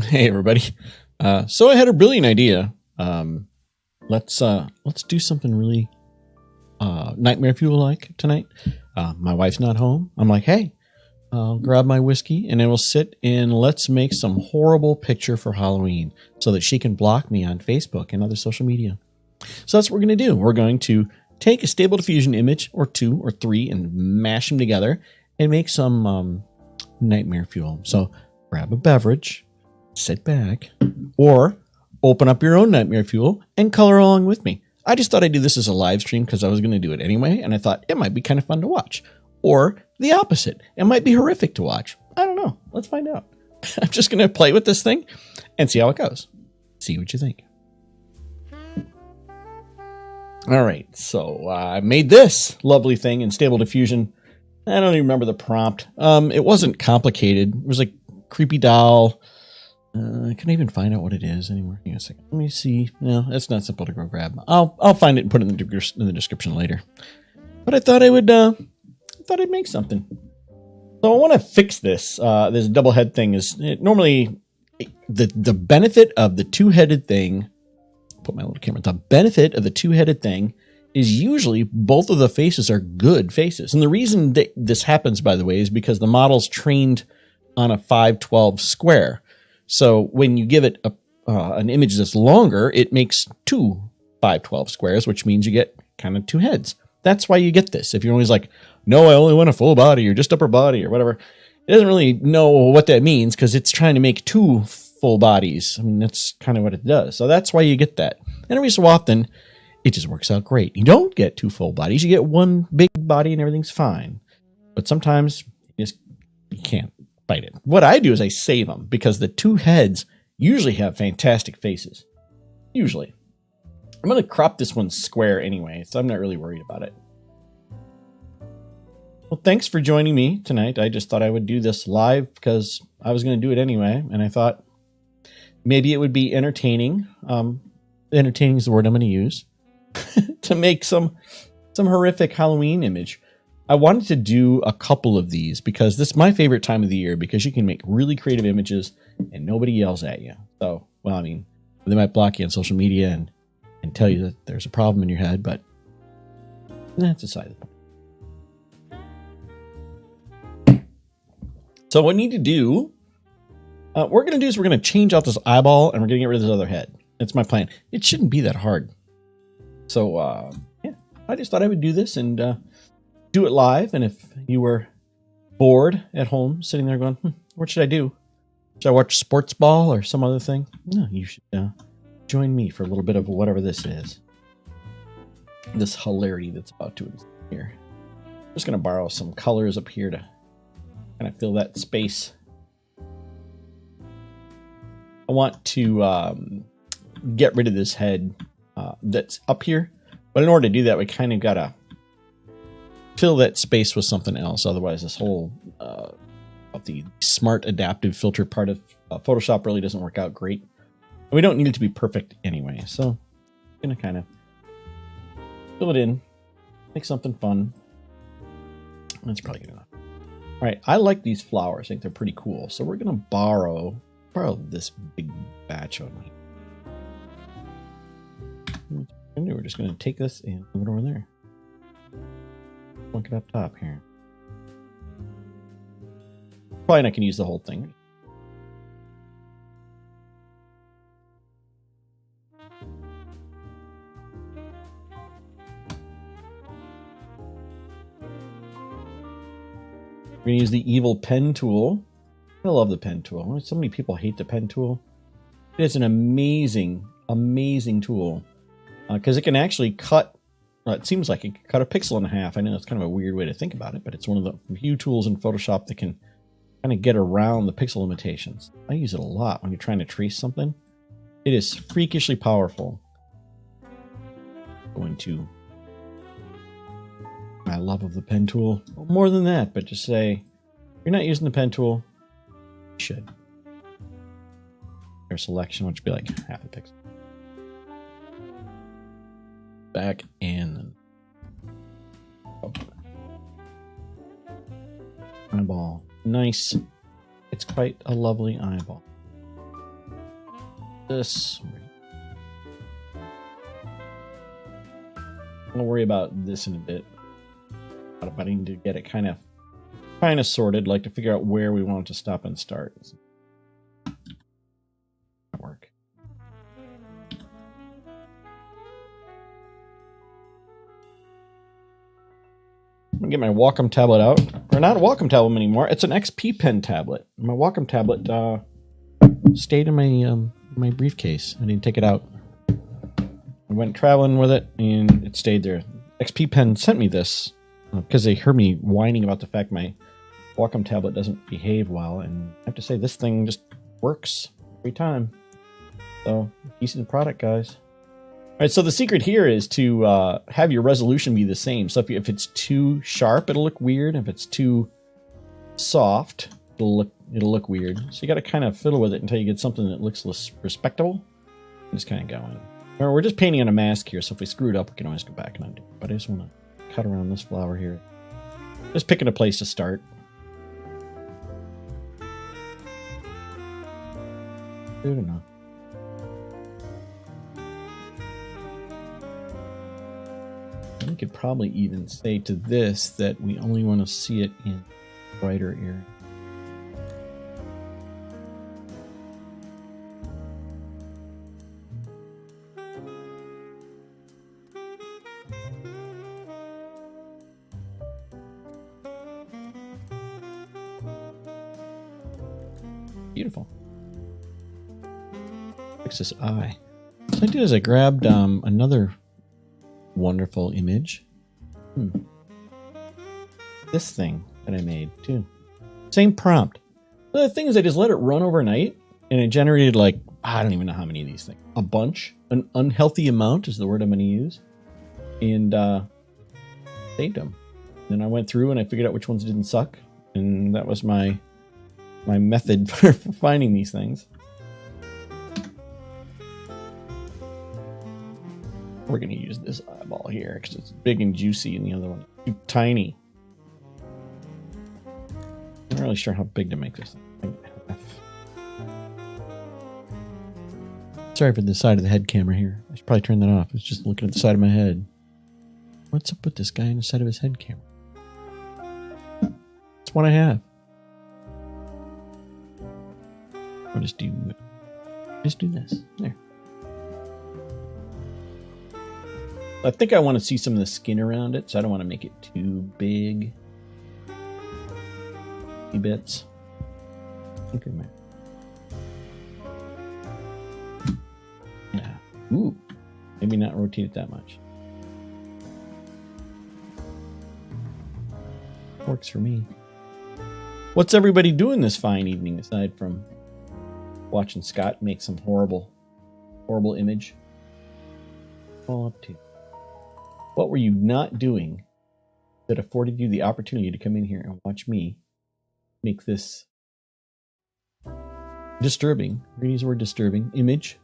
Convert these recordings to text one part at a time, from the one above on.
Hey everybody. So I had a brilliant idea. Let's do something really nightmare fuel like tonight. My wife's not home. I'm like, hey, I'll grab my whiskey and I will sit and let's make some horrible picture for Halloween so that she can block me on Facebook and other social media. So that's what we're going to do. We're going to take a stable diffusion image or 2 or 3 and mash them together and make some nightmare fuel. So grab a beverage, sit back, or open up your own nightmare fuel and color along with me. I just thought I'd do this as a live stream because I was going to do it anyway, and I thought it might be kind of fun to watch. Or the opposite. It might be horrific to watch. I don't know. Let's find out. I'm just going to play with this thing and see how it goes. See what you think. All right, so I made this lovely thing in Stable Diffusion. I don't even remember the prompt. It wasn't complicated. It was like creepy doll. I couldn't even find out what it is anymore. Hang on a second. Let me see. No, it's not simple to go grab. I'll find it and put it in the description later. But I thought I'd make something. So I want to fix this. This double head thing is normally the benefit of the two-headed thing. Put my little camera. The benefit of the two-headed thing is usually both of the faces are good faces. And the reason that this happens, by the way, is because the model's trained on a 512 square. So when you give it an image that's longer, it makes 2 512 squares, which means you get kind of 2 heads. That's why you get this. If you're always like, no, I only want a full body or just upper body or whatever, it doesn't really know what that means because it's trying to make 2 full bodies. I mean, that's kind of what it does. So that's why you get that. And every so often, it just works out great. You don't get 2 full bodies. You get 1 big body and everything's fine. But sometimes you can't fight it. What I do is I save them because the 2 heads usually have fantastic faces. Usually. I'm going to crop this one square anyway, so I'm not really worried about it. Well, thanks for joining me tonight. I just thought I would do this live because I was going to do it anyway, and I thought maybe it would be entertaining. Entertaining is the word I'm going to use to make some horrific Halloween image. I wanted to do a couple of these because this is my favorite time of the year because you can make really creative images and nobody yells at you. So, well, I mean, they might block you on social media and tell you that there's a problem in your head, but that's aside the point. So what we need to do, we're going to change out this eyeball and we're going to get rid of this other head. That's my plan. It shouldn't be that hard. So, yeah, I just thought I would do this and do it live. And if you were bored at home, sitting there going, what should I do? Should I watch sports ball or some other thing? No, you should join me for a little bit of whatever this is. This hilarity that's about to exist here. I'm just going to borrow some colors up here to kind of fill that space. I want to get rid of this head that's up here. But in order to do that, we kind of got to fill that space with something else. Otherwise, this whole the smart adaptive filter part of Photoshop really doesn't work out great. And we don't need it to be perfect anyway. So I'm going to kind of fill it in, make something fun. That's probably good enough. All right, I like these flowers. I think they're pretty cool. So we're going to borrow this big batch on me. We're just going to take this and move it over there. Plunk it up top here. Probably not going to use the whole thing. We're going to use the evil pen tool. I love the pen tool. So many people hate the pen tool. It is an amazing, amazing tool. Because it can actually cut, it seems like it can cut a pixel in half. I know it's kind of a weird way to think about it, but it's one of the few tools in Photoshop that can kind of get around the pixel limitations. I use it a lot when you're trying to trace something. It is freakishly powerful. Going to my love of the pen tool. Well, more than that, but just say, if you're not using the pen tool, you should. Your selection, which would be like half a pixel. Back and then eyeball. Nice. It's quite a lovely eyeball. this. I'll worry about this in a bit. But I need to get it kind of sorted, like to figure out where we want it to stop and start. Work. I'm gonna get my Wacom tablet out. Or not a Wacom tablet anymore. It's an XP Pen tablet. My Wacom tablet stayed in my briefcase. I didn't take it out. I went traveling with it, and it stayed there. XP Pen sent me this because they heard me whining about the fact my Wacom tablet doesn't behave well, and I have to say this thing just works every time. So, decent product, guys. All right, so the secret here is to have your resolution be the same. So if it's too sharp, it'll look weird. If it's too soft, it'll look weird. So you got to kind of fiddle with it until you get something that looks less respectable. Just kind of going. Remember, we're just painting on a mask here, so if we screw it up, we can always go back and undo it. But I just want to cut around this flower here. Just picking a place to start. Good enough. We could probably even say to this that we only want to see it in brighter area. Beautiful. Fix this eye. So I did is I grabbed another wonderful image. This thing that I made too. Same prompt. The thing is I just let it run overnight and it generated like, I don't even know how many of these things. A bunch. An unhealthy amount is the word I'm going to use. And saved them. Then I went through and I figured out which ones didn't suck. And that was my method for finding these things. We're going to use this eyeball here because it's big and juicy and the other one is too tiny. I'm not really sure how big to make this thing. Sorry for the side of the head camera here. I should probably turn that off. It's just looking at the side of my head. What's up with this guy on the side of his head camera? That's what I have. I'll just do this. There. I think I want to see some of the skin around it, so I don't want to make it too big. Bits. Okay, man. Yeah. Ooh. Maybe not rotate it that much. Works for me. What's everybody doing this fine evening aside from watching Scott make some horrible image? All up to. What were you not doing that afforded you the opportunity to come in here and watch me make this disturbing, we're going to use the word disturbing, image?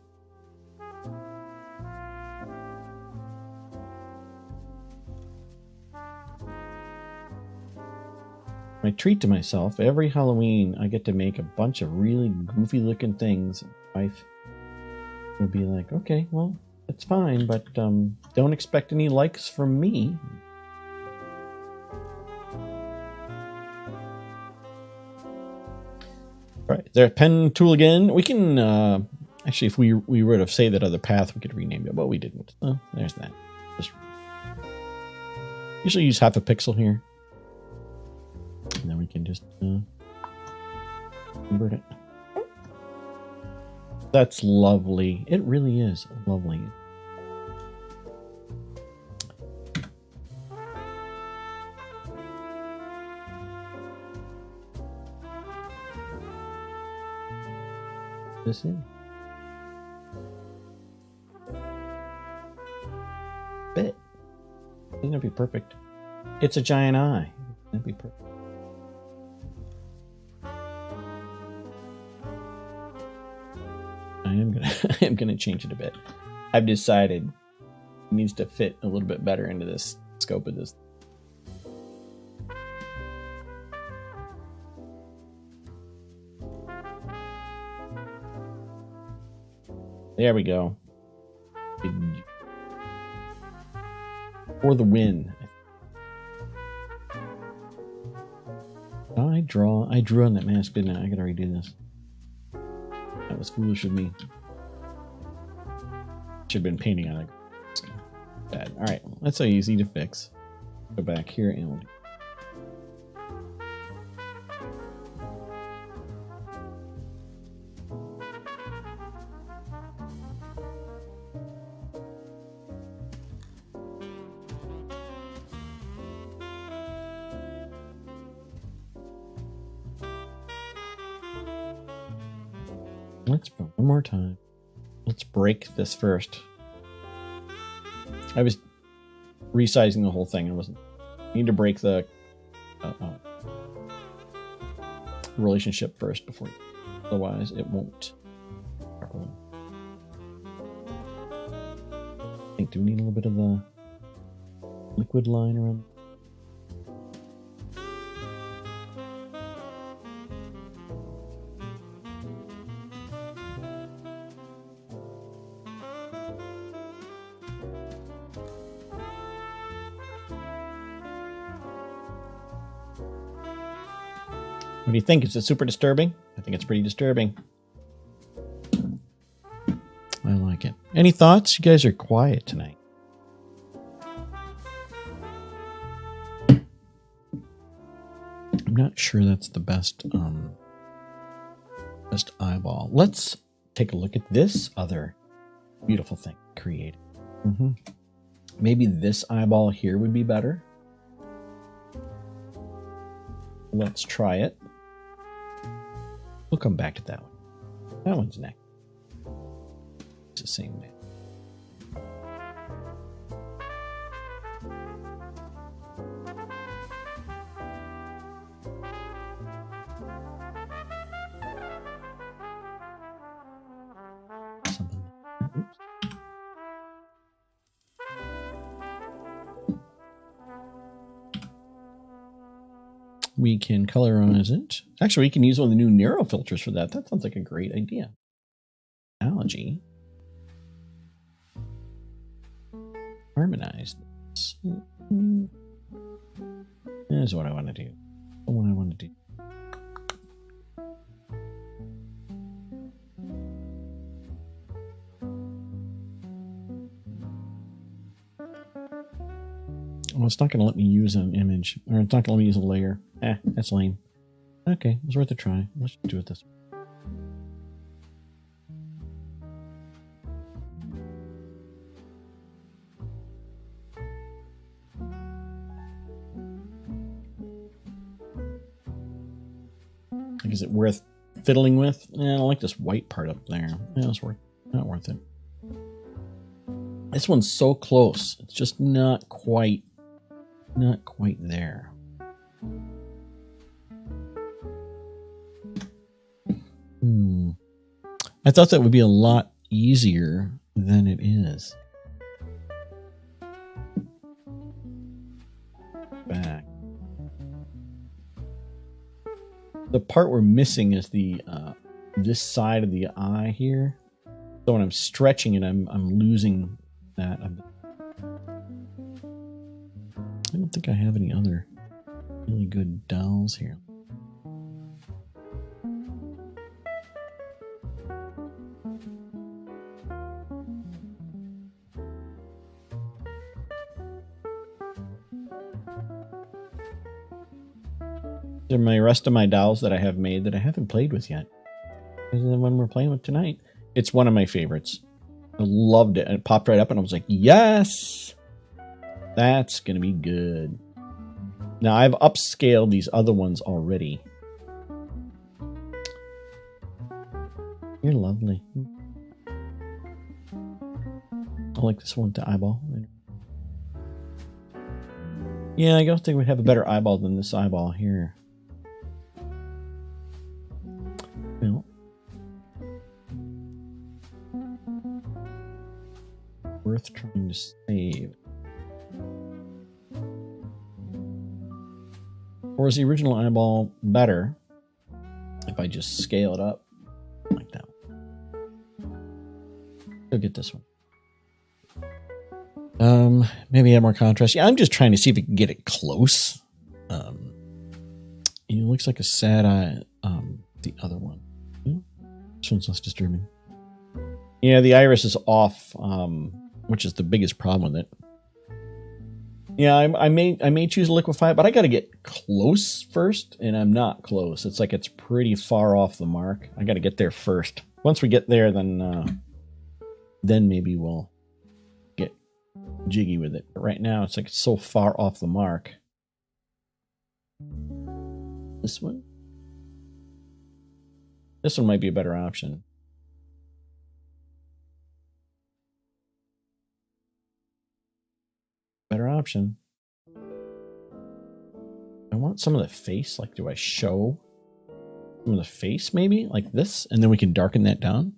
My treat to myself, every Halloween I get to make a bunch of really goofy looking things. My wife will be like, okay, well, that's fine, but don't expect any likes from me. All right, there's pen tool again. We can actually, if we were to say that other path, we could rename it, but we didn't. Oh, there's that. Just usually use half a pixel here, and then we can just convert it. That's lovely. It really is lovely. This in. Bit. Doesn't it be perfect? It's a giant eye. That'd be perfect. I am gonna change it a bit. I've decided it needs to fit a little bit better into this scope of this. There we go. For the win. I drew on that mask, didn't I? I gotta redo this. That was foolish of me. Should have been painting on it. Bad. Alright, that's so easy to fix. Go back here and we'll do. Let's one more time. Let's break this first. I was resizing the whole thing. I wasn't. I need to break the relationship first before, otherwise it won't. I think. Do we need a little bit of the liquid line around? What do you think? Is it super disturbing? I think it's pretty disturbing. I like it. Any thoughts? You guys are quiet tonight. I'm not sure that's the best eyeball. Let's take a look at this other beautiful thing created. Maybe this eyeball here would be better. Let's try it. We'll come back to that one. That one's next. It's the same name. We can colorize it. Actually, we can use one of the new narrow filters for that. That sounds like a great idea. Analogy. Harmonize this. Here's what I want to do. What I want to do. Well, it's not going to let me use an image, or it's not going to let me use a layer. That's lame. Okay, it was worth a try. Let's do it this way. Like, is it worth fiddling with? I don't like this white part up there. Yeah, it's not worth it. This one's so close. It's just not quite there. I thought that would be a lot easier than it is. Back. The part we're missing is the this side of the eye here. So when I'm stretching it, I'm losing that. I don't think I have any other really good dowels here. These are my rest of my dowels that I have made that I haven't played with yet. This is the one we're playing with tonight. It's one of my favorites. I loved it. And it popped right up and I was like, yes! That's going to be good. Now, I've upscaled these other ones already. You're lovely. I like this one to eyeball. Yeah, I don't think we'd have a better eyeball than this eyeball here. Well, worth trying to save. Or is the original eyeball better if I just scale it up like that? Go get this one. Maybe add more contrast. Yeah, I'm just trying to see if we can get it close. It looks like a sad eye. The other one. This one's less disturbing. Yeah, the iris is off, which is the biggest problem with it. Yeah, I may choose Liquify, but I got to get close first, and I'm not close. It's like it's pretty far off the mark. I got to get there first. Once we get there, then maybe we'll get jiggy with it. But right now, it's like it's so far off the mark. This one? This one might be a better option. Better option. I want some of the face. Like, do I show some of the face maybe? Like this? And then we can darken that down?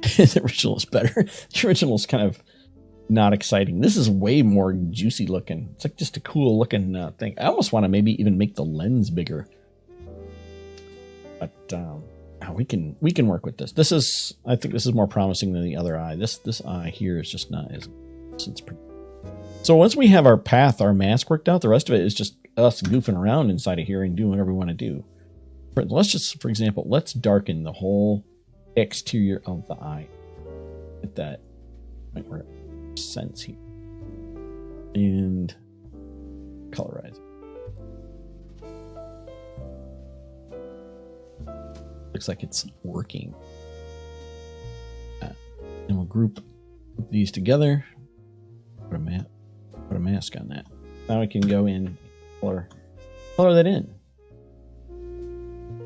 The original is better. The original is kind of not exciting. This is way more juicy looking. It's like just a cool looking thing. I almost want to maybe even make the lens bigger. But we can work with this. This is, I think this is more promising than the other eye. This eye here is just not as. So once we have our path, our mask worked out, the rest of it is just us goofing around inside of here and doing whatever we want to do. Let's just, for example, let's darken the whole exterior of the eye. At that point where it makes sense here. And colorize it. Looks like it's working. And we'll group these together. Put a mask on that. Now we can go in and color that in.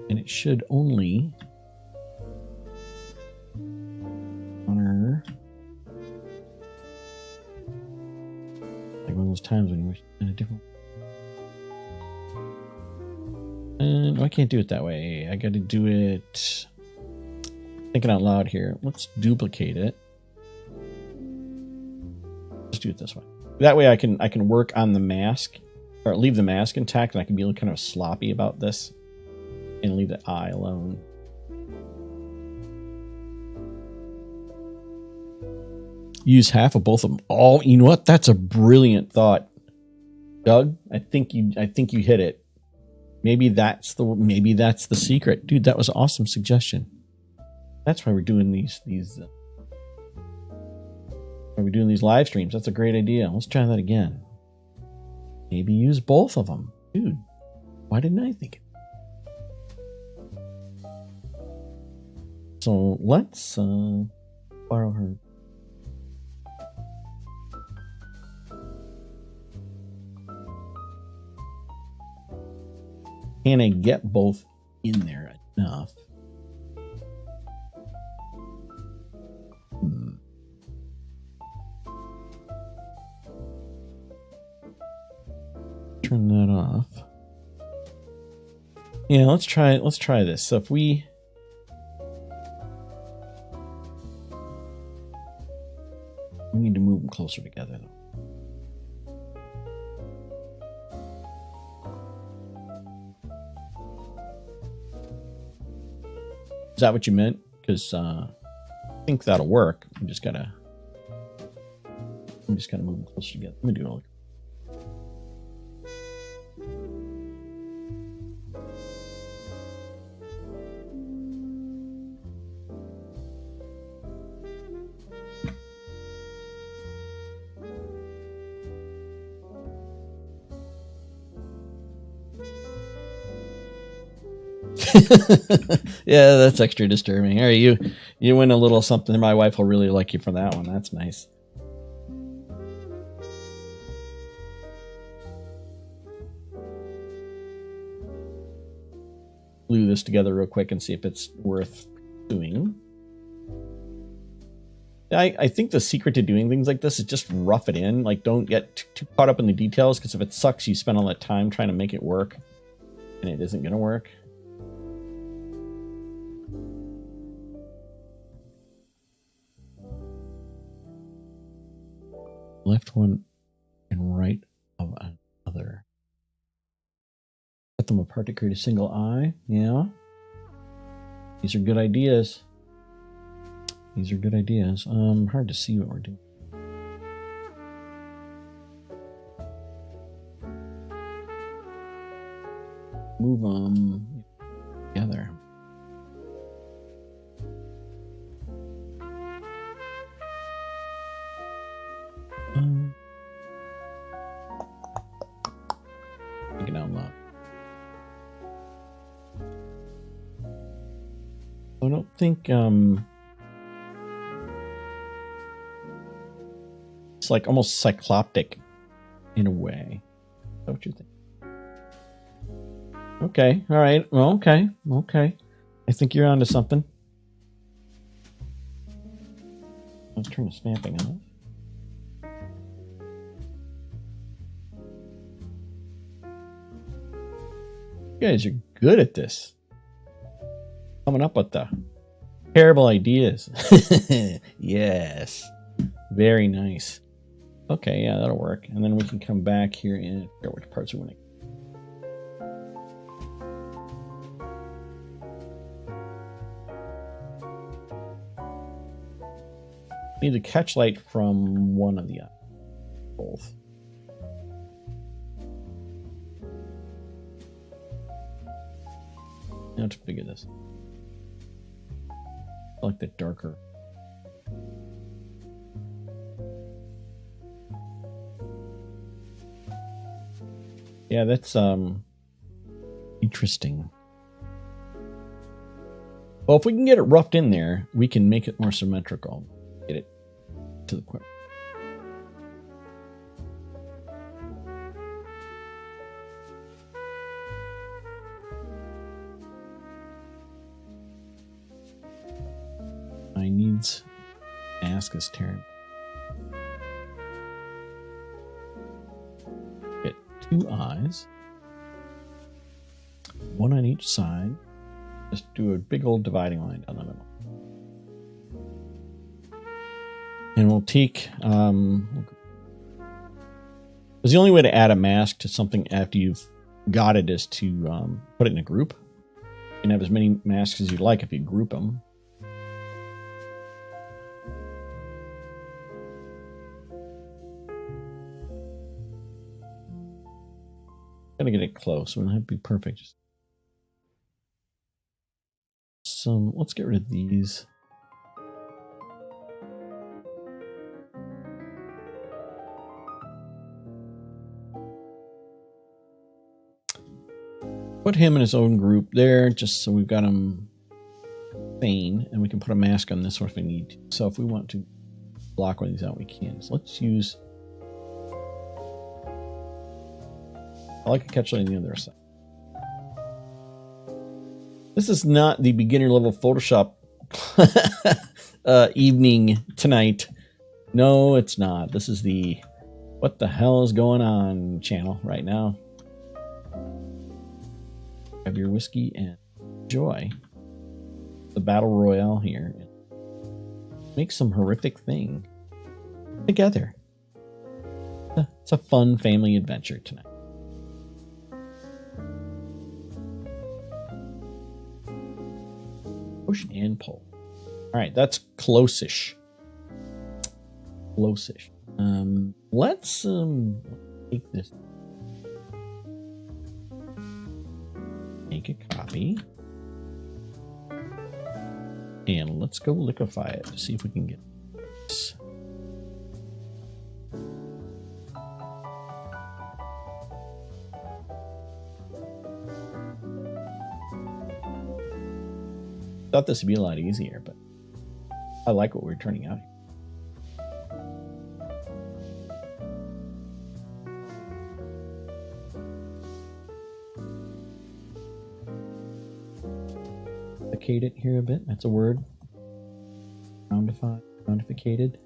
And it should only honor like one of those times when you wish in a different. And I can't do it that way. I got to do it. Thinking out loud here. Let's duplicate it. Let's do it this way. That way I can work on the mask, or leave the mask intact, and I can be kind of sloppy about this, and leave the eye alone. Use half of both of them. Oh, you know what? That's a brilliant thought, Doug. I think you hit it. Maybe that's the secret, dude. That was an awesome suggestion. That's why we're doing these live streams. That's a great idea. Let's try that again. Maybe use both of them, dude. Why didn't I think it? So let's borrow her. Can I get both in there enough? Turn that off. Yeah, let's try this. So if we need to move them closer together though. Is that what you meant? Because I think that'll work. I'm just gotta move them closer together. Let me do it all. Yeah, that's extra disturbing. All right, you win a little something. My wife will really like you for that one. That's nice. Glue this together real quick and see if it's worth doing. I think the secret to doing things like this is just rough it in. Like, don't get too caught up in the details, because if it sucks, you spend all that time trying to make it work, and it isn't going to work. Left one and right of another. Set them apart to create a single eye. Yeah. These are good ideas. These are good ideas. Hard to see what we're doing. Move them together. Thinking out loud. I don't think it's like almost cycloptic in a way. Is that what you think? Okay, all right. Well, okay. I think you're onto something. Let's turn the snapping off. You guys are good at this. Coming up with the terrible ideas. Yes. Very nice. Okay, yeah, that'll work. And then we can come back here and figure out which parts we want to. Need the catch light from one of the both. Now to figure this. I like the darker. Yeah, that's interesting. Well, if we can get it roughed in there, we can make it more symmetrical. Get it to the point. My needs mask is tearing. Get 2 eyes, 1 on each side. Just do a big old dividing line down the middle. And we'll take, because the only way to add a mask to something after you've got it is to put it in a group. You can have as many masks as you'd like if you group them. Gotta get it close. It wouldn't have to be perfect. Just some. Let's get rid of these. Put him in his own group there, just so we've got him sane, and we can put a mask on this one if we need to. So if we want to block one of these out, we can. So let's use. I like a catch light on the other side. This is not the beginner level Photoshop evening tonight. No, it's not. This is the what the hell is going on channel right now. Grab your whiskey and enjoy the battle royale here. Make some horrific thing together. It's a fun family adventure tonight. Push and pull. All right, that's close-ish. Close-ish. Let's take this. Make a copy. And let's go liquify it to see if we can get this. Thought this would be a lot easier, but I like what we're turning out here. Roundicate it here a bit. That's a word. Roundificated.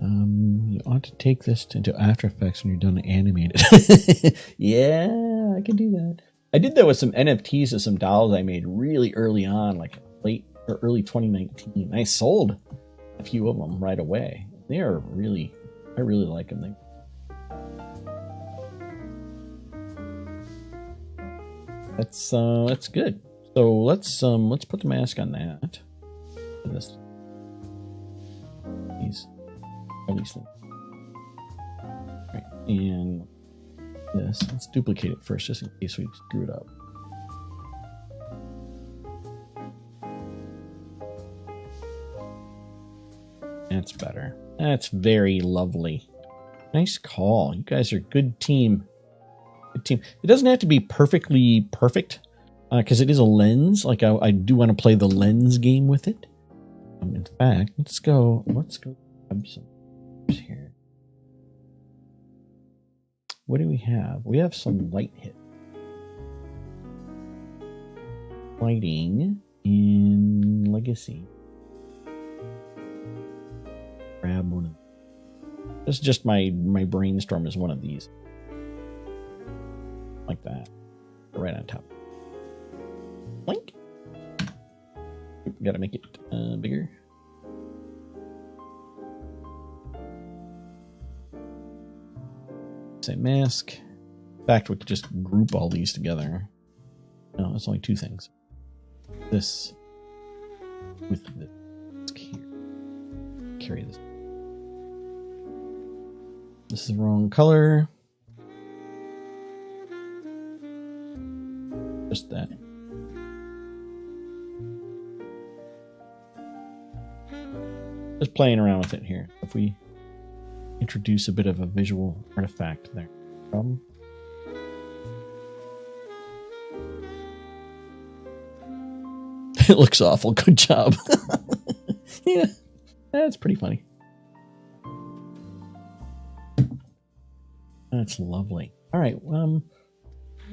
You ought to take this into After Effects when you're done animated. Yeah, I can do that. I did that with some NFTs of some dolls I made really early on, like late or early 2019. I sold a few of them right away. They are really, I really like them. That's good. So let's put the mask on that. And this, these things. Right, and this. Let's duplicate it first, just in case we screw it up. That's better. That's very lovely. Nice call. You guys are a good team. Good team. It doesn't have to be perfectly perfect, because it is a lens. Like I do want to play the lens game with it. In fact, let's go grab some here. What do we have? We have some light hit. Lighting in Legacy. Grab one of them. This is just my brainstorm is one of these. Like that. Right on top. Blink. Gotta make it bigger. Say mask. In fact, we could just group all these together. No, it's only two things. This with this here. Carry this. This is the wrong color. Just that. Just playing around with it here. If we introduce a bit of a visual artifact there. Problem? It looks awful. Good job. Yeah, that's pretty funny. That's lovely. All right.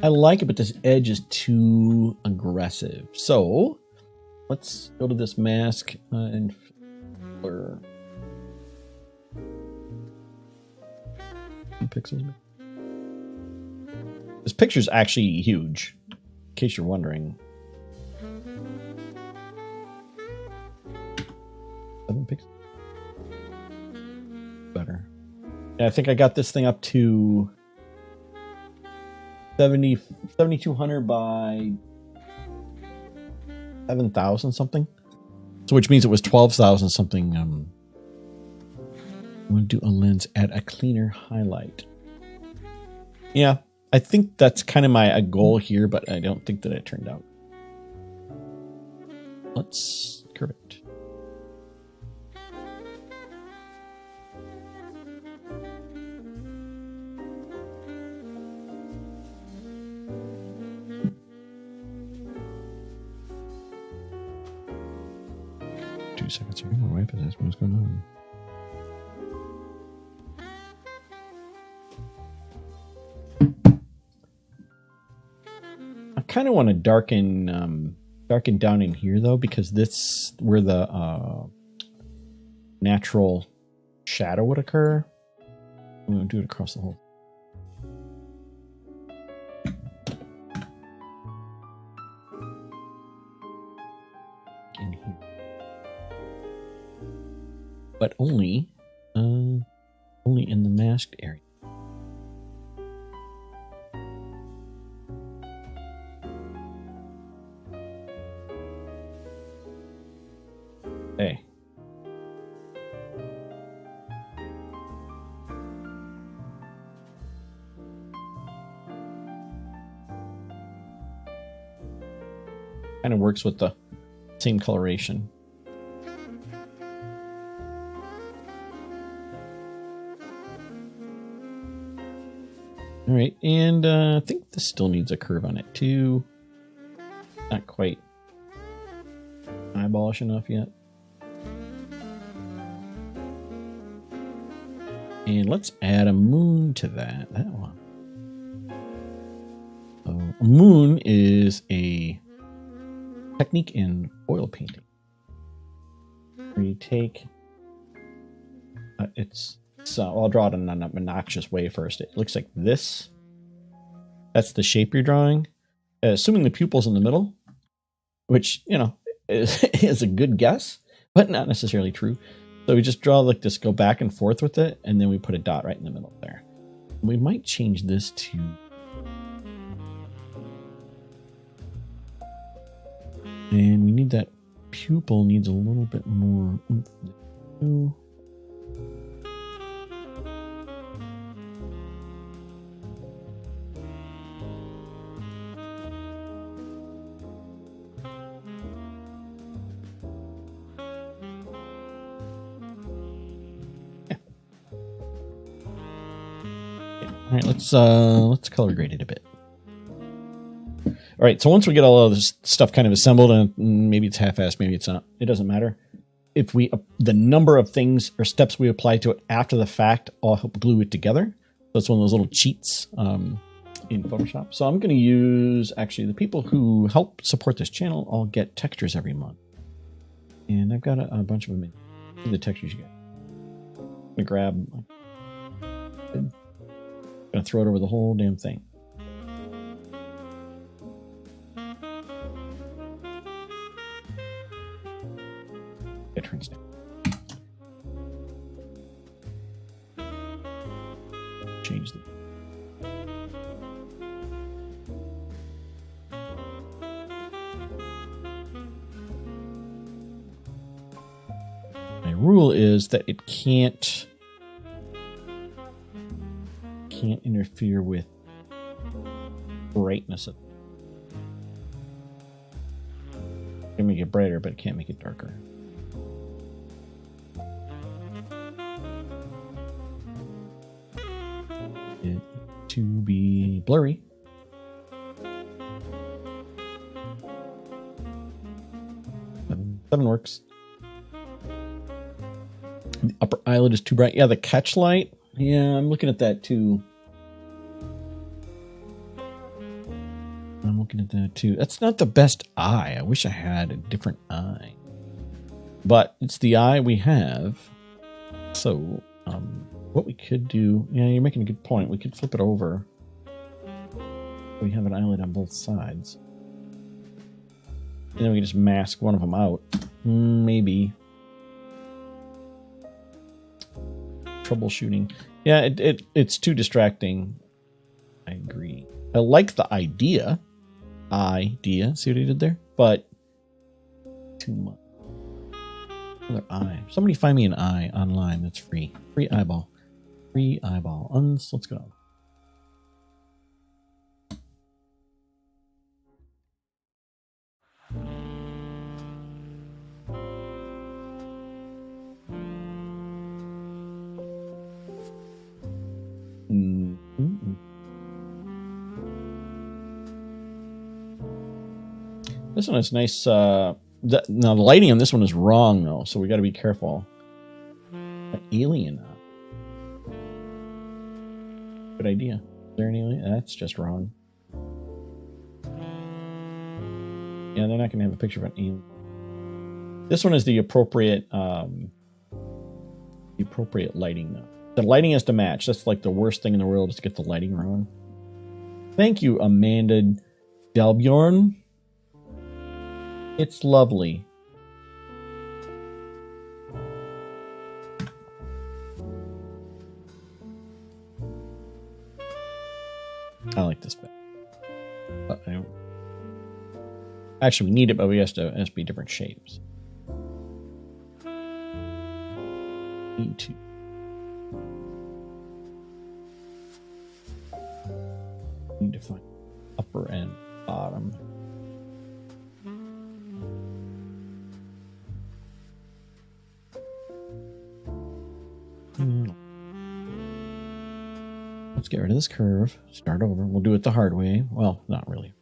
I like it, but this edge is too aggressive. So let's go to this mask and blur. 2 pixels. This picture's actually huge, in case you're wondering. 7 pixels. Better. Yeah, I think I got this thing up to 7,200 by 7,000 something. So which means it was 12,000 something. I'm going to do a lens, add a cleaner highlight. Yeah, I think that's kind of my goal here, but I don't think that it turned out. Let's curve it. Seconds here. My wife is asking what's going on. I kind of want to darken down in here though, because this where the natural shadow would occur. I'm going to do it across the whole. In here. But only in the masked area. Hey. Kind of works with the same coloration. All right, and I think this still needs a curve on it too. Not quite eyeballish enough yet. And let's add a moon to that one. So a moon is a technique in oil painting where you take I'll draw it in an obnoxious way first. It looks like this. That's the shape you're drawing. Assuming the pupil's in the middle, which, you know, is a good guess, but not necessarily true. So we just draw like this, go back and forth with it, and then we put a dot right in the middle there. We might change this to And we need that pupil needs a little bit more oomph. All right, let's color grade it a bit. All right, so once we get all of this stuff kind of assembled, and maybe it's half-assed, maybe it's not, it doesn't matter. If we the number of things or steps we apply to it after the fact all help glue it together. That's one of those little cheats in Photoshop. So I'm going to use actually the people who help support this channel all get textures every month, and I've got a bunch of them in the textures you get. I'm gonna grab. Gonna throw it over the whole damn thing. It turns down. Change the. My rule is that it can't interfere with brightness of it. It can make it brighter, but it can't make it darker. It to be blurry. Seven works. The upper eyelid is too bright. Yeah, the catch light. Yeah, I'm looking at that too. That's not the best eye. I wish I had a different eye. But it's the eye we have. So, what we could do... Yeah, you're making a good point. We could flip it over. We have an eyelid on both sides. And then we can just mask one of them out. Maybe. Troubleshooting. Yeah, it's too distracting. I agree. I like the idea. See what I did there? But too much. Another eye. Somebody find me an eye online that's free. Free eyeball. Free eyeball. Let's go. This one is nice. Now the lighting on this one is wrong though, so we got to be careful. An alien. Good idea. Is there an alien? That's just wrong. Yeah, they're not going to have a picture of an alien. This one is the appropriate lighting though. The lighting has to match. That's like the worst thing in the world is to get the lighting wrong. Thank you, Amanda Delbjorn. It's lovely. I like this better. But actually, we need it, but it has to be different shapes. Need to. Need to find upper and bottom. Let's get rid of this curve. Start over. We'll do it the hard way. Well, not really.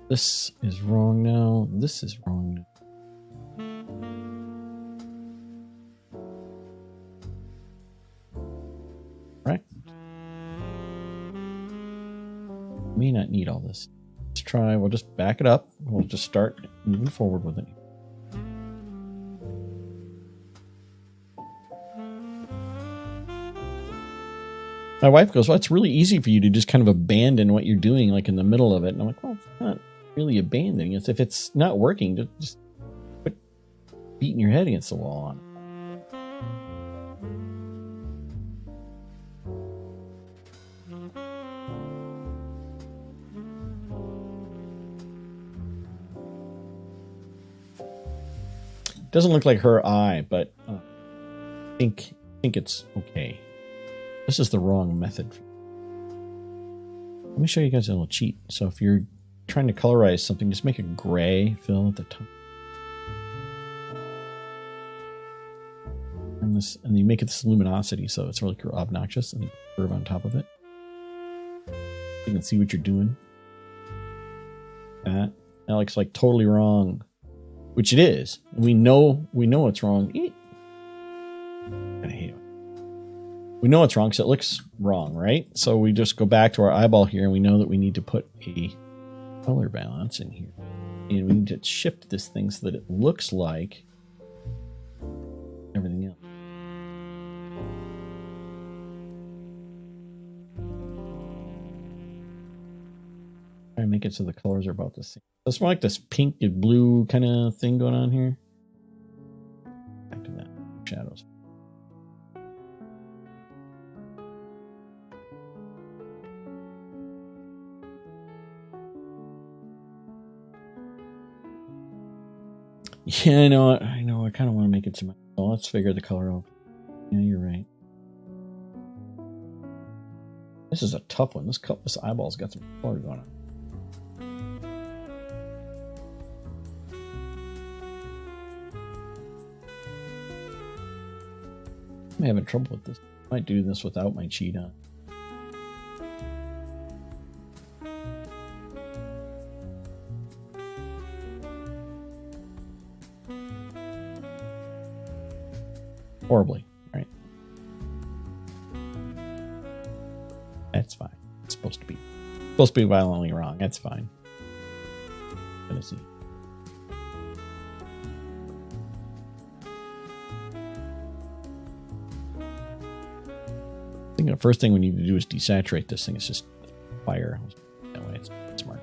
This is wrong now. This is wrong now. Right. May not need all this. Let's try. We'll just back it up. We'll just start moving forward with it. My wife goes, well, it's really easy for you to just kind of abandon what you're doing, like in the middle of it. And I'm like, well, it's not really abandoning. It's if it's not working, just quit beating your head against the wall on it. Doesn't look like her eye, but I think it's okay. This is the wrong method. Let me show you guys a little cheat. So if you're trying to colorize something, just make a gray fill at the top. And you make it this luminosity, so it's really obnoxious, and curve on top of it. You can see what you're doing. That looks like totally wrong, which it is. We know it's wrong. I hate it. We know it's wrong, so it looks wrong, right? So we just go back to our eyeball here, and we know that we need to put a color balance in here, and we need to shift this thing so that it looks like everything else. Try and make it so the colors are about the same. It's more like this pink and blue kind of thing going on here. Back to that. Shadows. Yeah, I know. I kind of want to make it to my. Well, let's figure the color out. Yeah, you're right. This is a tough one. This eyeball's got some color going on. I'm having trouble with this. I might do this without my cheat on. Horribly, right? That's fine. It's supposed to be violently wrong. That's fine. Gonna see. I think the first thing we need to do is desaturate this thing. It's just fire. That way it's smart.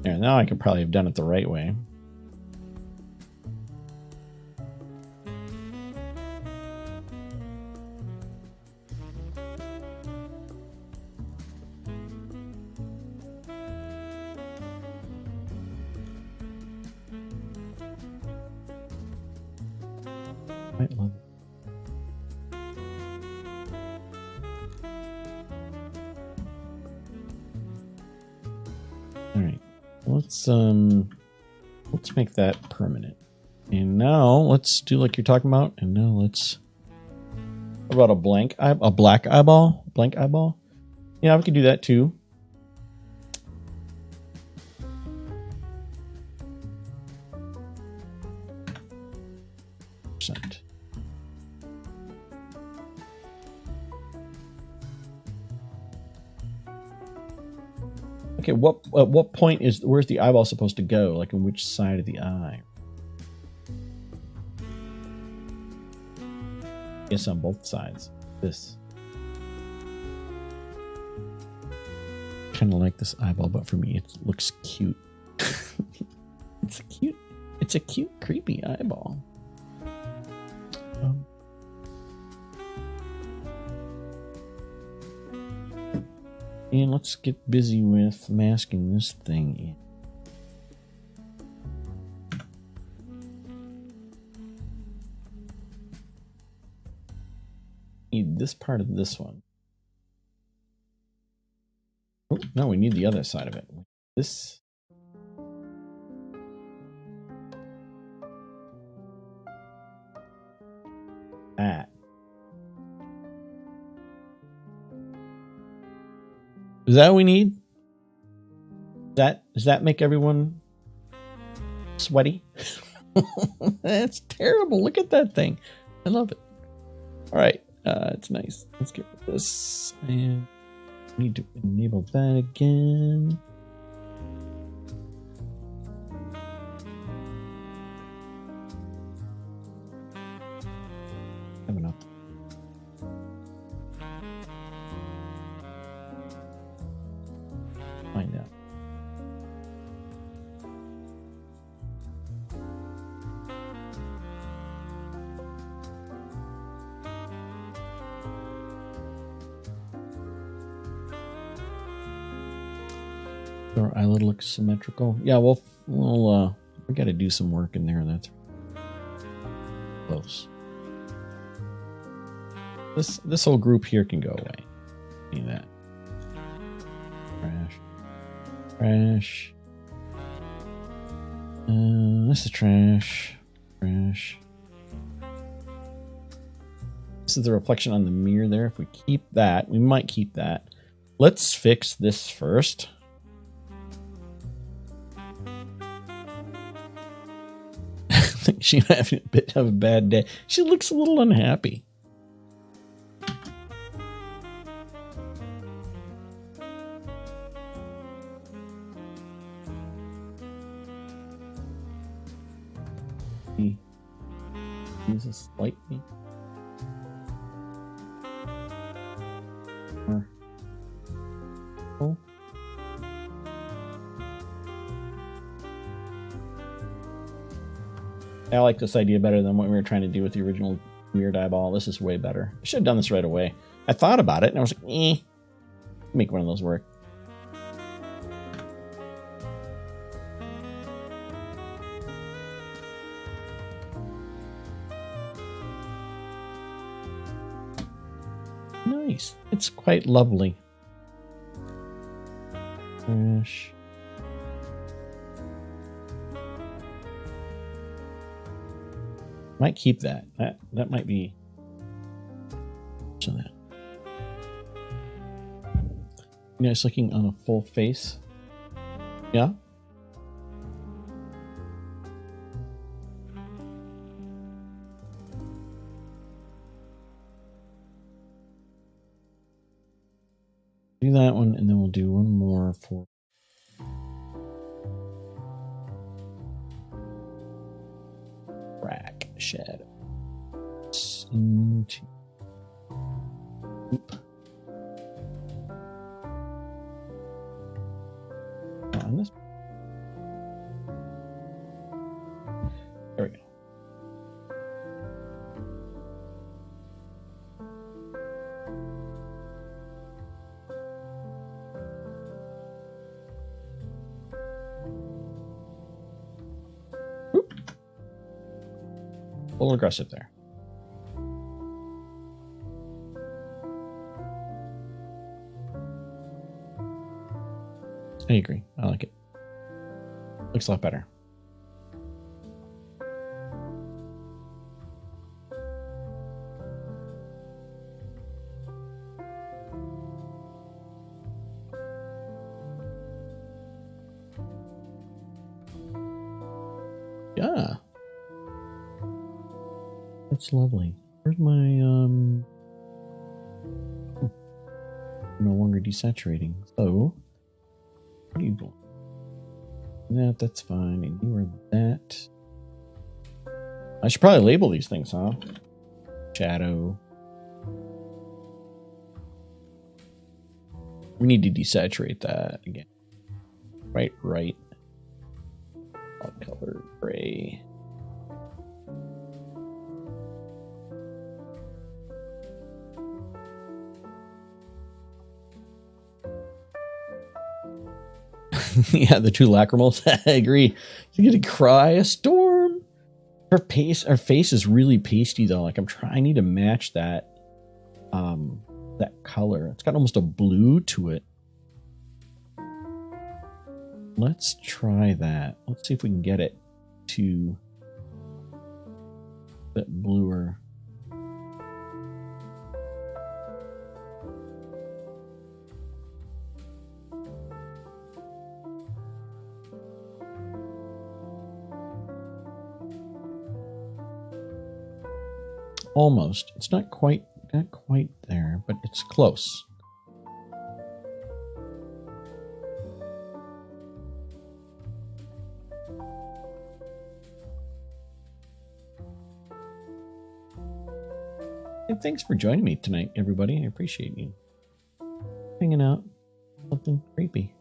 There, now I could probably have done it the right way. I love it. All right, let's make that permanent. And now let's do like you're talking about. And now let's. What about a black eyeball? Blank eyeball? Yeah, we could do that too. Percent. Okay, at what point where's the eyeball supposed to go? Like on which side of the eye? Yes, on both sides. This. Kind of like this eyeball, but for me, it looks cute. It's a cute, creepy eyeball. And let's get busy with masking this thing in. Need this part of this one. Oh, no, we need the other side of it. This. That. Is that what we need? Does that make everyone sweaty? That's terrible. Look at that thing. I love it. All right. It's nice. Let's get rid of this. And we need to enable that again. Have enough. Find out. Our eyelid looks symmetrical. Yeah, we got to do some work in there. That's close. This whole group here can go away. See that? Trash. This is trash. Trash. This is the reflection on the mirror there. If we keep that, we might keep that. Let's fix this first. I think she's having a bit of a bad day. She looks a little unhappy. Use a slightly more. Oh. I like this idea better than what we were trying to do with the original weird eyeball. This is way better. I should have done this right away. I thought about it and I was like, make one of those work. Nice. It's quite lovely. Trash. Might keep that. That might be. So that. You guys looking on a full face? Yeah. Do that one, and then we'll do one more for crack shadow. Into on this. There we go. A little aggressive there. I agree. I like it. Looks a lot better. Yeah. That's lovely. Where's my no longer desaturating. So what are you doing? That's fine. And you are that. I should probably label these things, huh? Shadow. We need to desaturate that again. Right. What color? Gray. Yeah, the two lacrimals. I agree. You're gonna cry a storm. Her face is really pasty though. Like I need to match that that color. It's got almost a blue to it. Let's try that. Let's see if we can get it to that bluer. Almost. It's not quite there, but it's close. And thanks for joining me tonight, everybody. I appreciate you hanging out. Something creepy.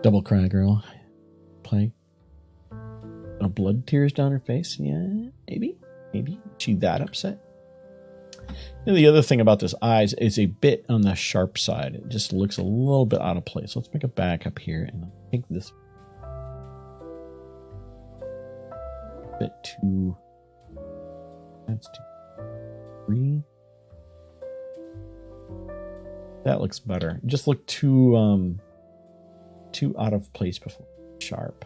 Double cry, girl. Play. blood tears down her face. Yeah, maybe. Maybe. She that upset? And the other thing about this eyes is a bit on the sharp side. It just looks a little bit out of place. Let's make a back up here and I think this bit too. That's 2, 3. That looks better. It just looked too out of place before. Sharp.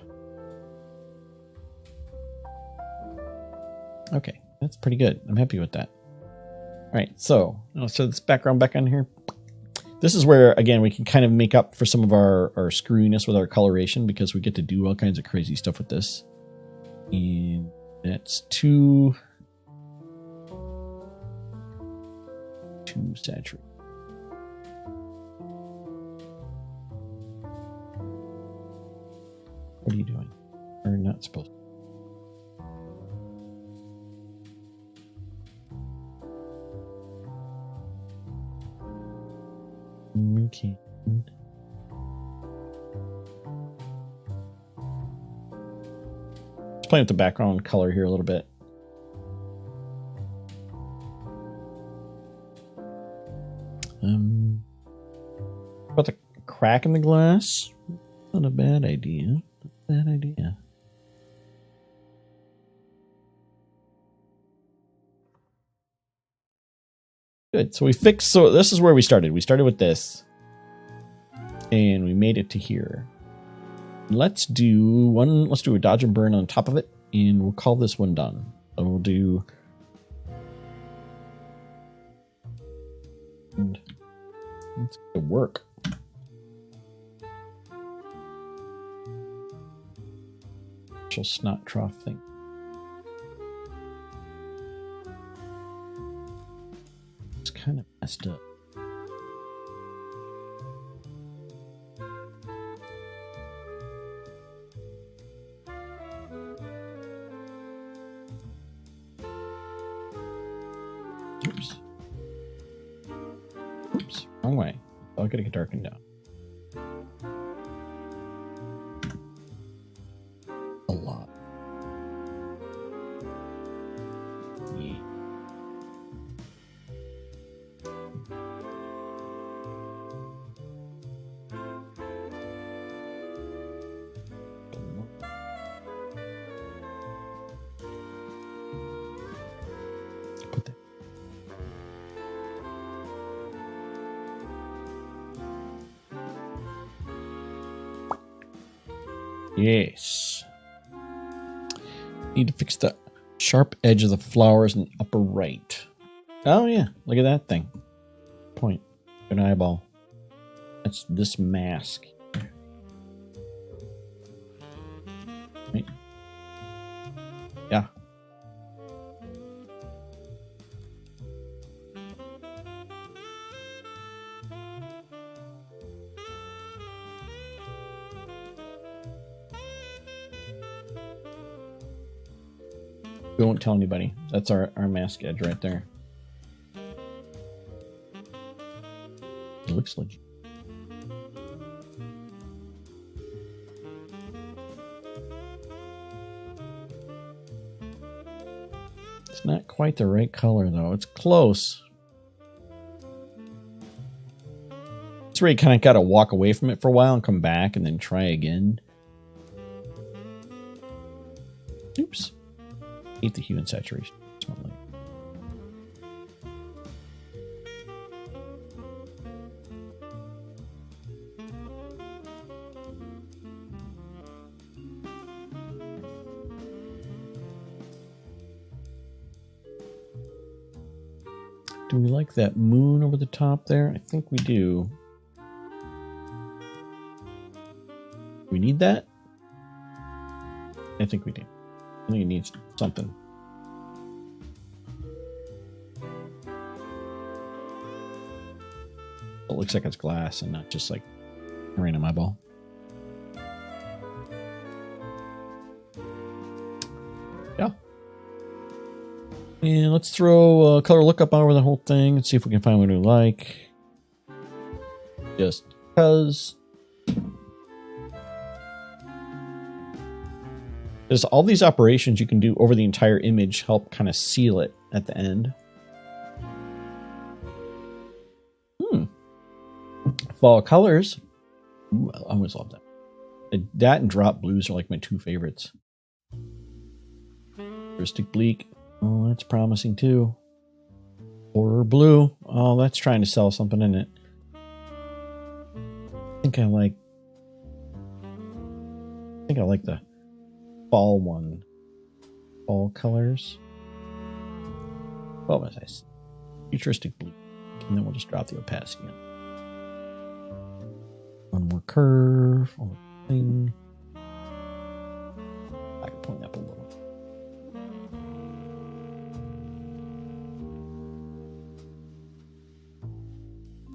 Okay, that's pretty good. I'm happy with that. All right, so let's throw this background back on here. This is where, again, we can kind of make up for some of our screwiness with our coloration because we get to do all kinds of crazy stuff with this. And that's too saturated. What are you doing? Or not supposed to. Okay. Let's play with the background color here a little bit. About the crack in the glass. Not a bad idea. Not a bad idea. Good. So we fixed. So this is where we started. We started with this, and we made it to here. Let's do one. Let's do a dodge and burn on top of it, and we'll call this one done. So we'll do. And let's get to work. Snot trough thing. It's kind of messed up. Oops. Oops. Wrong way. Oh, I gotta get darkened down. A lot. Yeah. Put that. Yes. Need to fix the sharp edge of the flowers in the upper right. Oh yeah, look at that thing. Point. An eyeball. That's this mask. Right. Yeah. We won't tell anybody. That's our mask edge right there. It looks legit. It's not quite the right color though. It's close. It's where you kind of got to walk away from it for a while and come back and then try again. Oops. Hate the hue and saturation. Do we like that moon over the top there? I think we do. We need that? I think we do. I think it needs something. It looks like it's glass and not just like a random eyeball. Yeah. And let's throw a color lookup over the whole thing and see if we can find what we like. Just because. There's all these operations you can do over the entire image, help kind of seal it at the end. Fall colors. Ooh, I always love that. That and drop blues are like my two favorites. Futuristic bleak. Oh, that's promising too. Horror blue. Oh, that's trying to sell something in it. I think I like the fall one. Fall colors. What was I saying? Futuristic bleak. And then we'll just drop the opacity in. One more curve. One more thing. I can point up a little.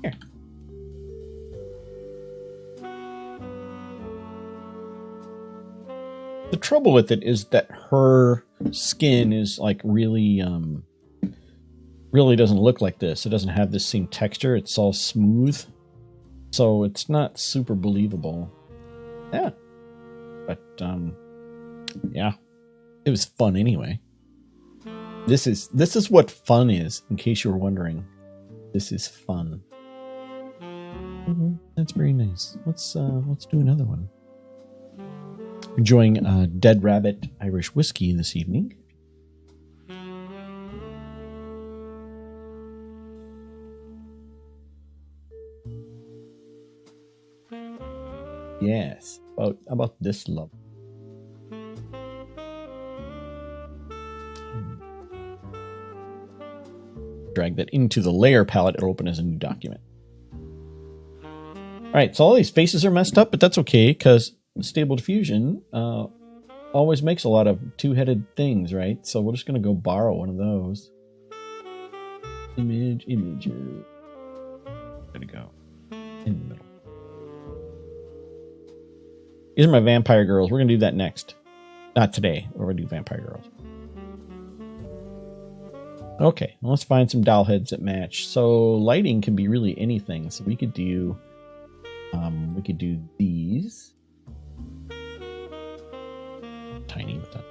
Here. The trouble with it is that her skin is like really doesn't look like this. It doesn't have this same texture. It's all smooth. So it's not super believable. Yeah. But yeah. It was fun anyway. This is what fun is, in case you were wondering. This is fun. That's very nice. Let's do another one. Enjoying Dead Rabbit Irish whiskey this evening. Yes. About this love. Drag that into the layer palette. It'll open as a new document. All right. So all these faces are messed up, but that's okay because Stable Diffusion always makes a lot of two-headed things, right? So we're just going to go borrow one of those. Image. There to go. In the middle. These are my vampire girls. We're going to do that next. Not today. We're going to do vampire girls. Okay, well, let's find some doll heads that match. So lighting can be really anything. So we could do these. Tiny with that.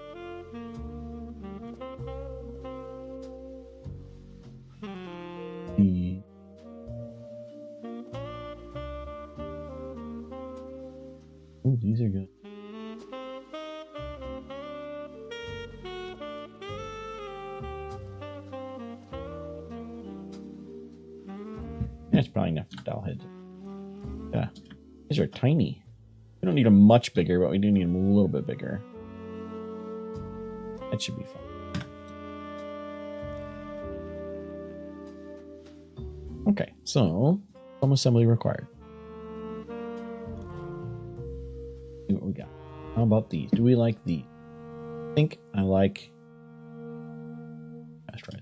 Oh, these are good. That's probably enough for doll heads. Yeah, these are tiny. We don't need them much bigger, but we do need them a little bit bigger. That should be fun. Okay, so some assembly required. See what we got. How about these? Do we like these? I think I like. Let's try.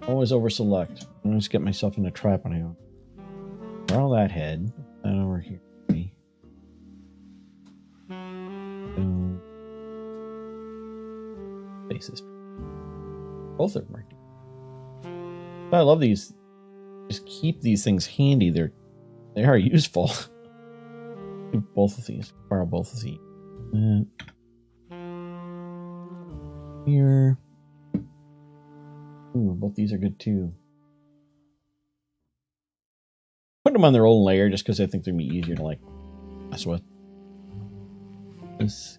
Always over select. I always get myself in a trap when I go. Draw that head. That over here. Faces. Both of them are. But I love these. Just keep these things handy. They are useful. Do both of these. Borrow both of these. Here. Ooh, both these are good too. Put them on their own layer just because I think they're gonna be easier to like mess with. This.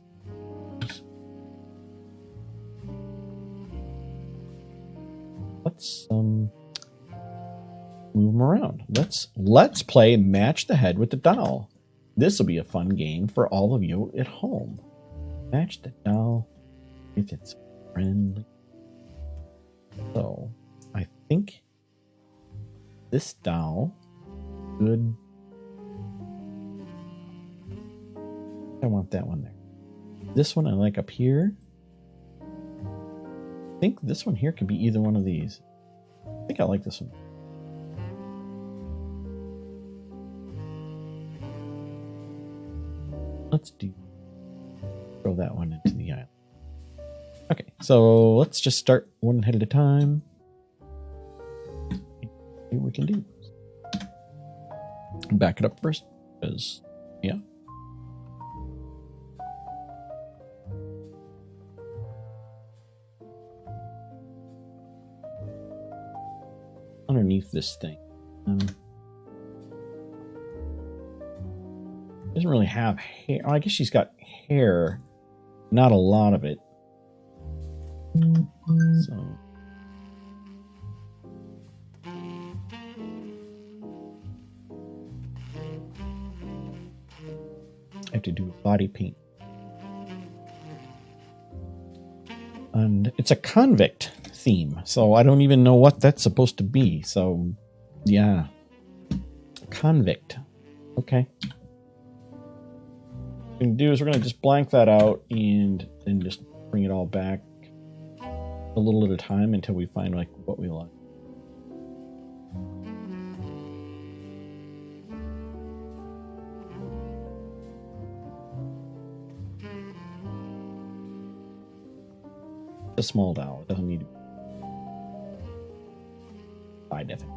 Let's move them around. Let's play match the head with the doll. This will be a fun game for all of you at home. Match the doll if it's friendly. So I think this doll good. I want that one there. This one I like up here. I think this one here could be either one of these. I think I like this one. Let's throw that one into the island. Okay, so let's just start one head at a time. See what we can do. Back it up first, because, yeah. Underneath this thing. Doesn't really have hair. Oh, I guess she's got hair. Not a lot of it. So. I have to do a body paint. And it's a convict theme, so I don't even know what that's supposed to be. So, yeah. Convict. Okay. What we're going to do is we're going to just blank that out and then just bring it all back a little at a time until we find like what we like. A small dowel. It doesn't need to be high definition.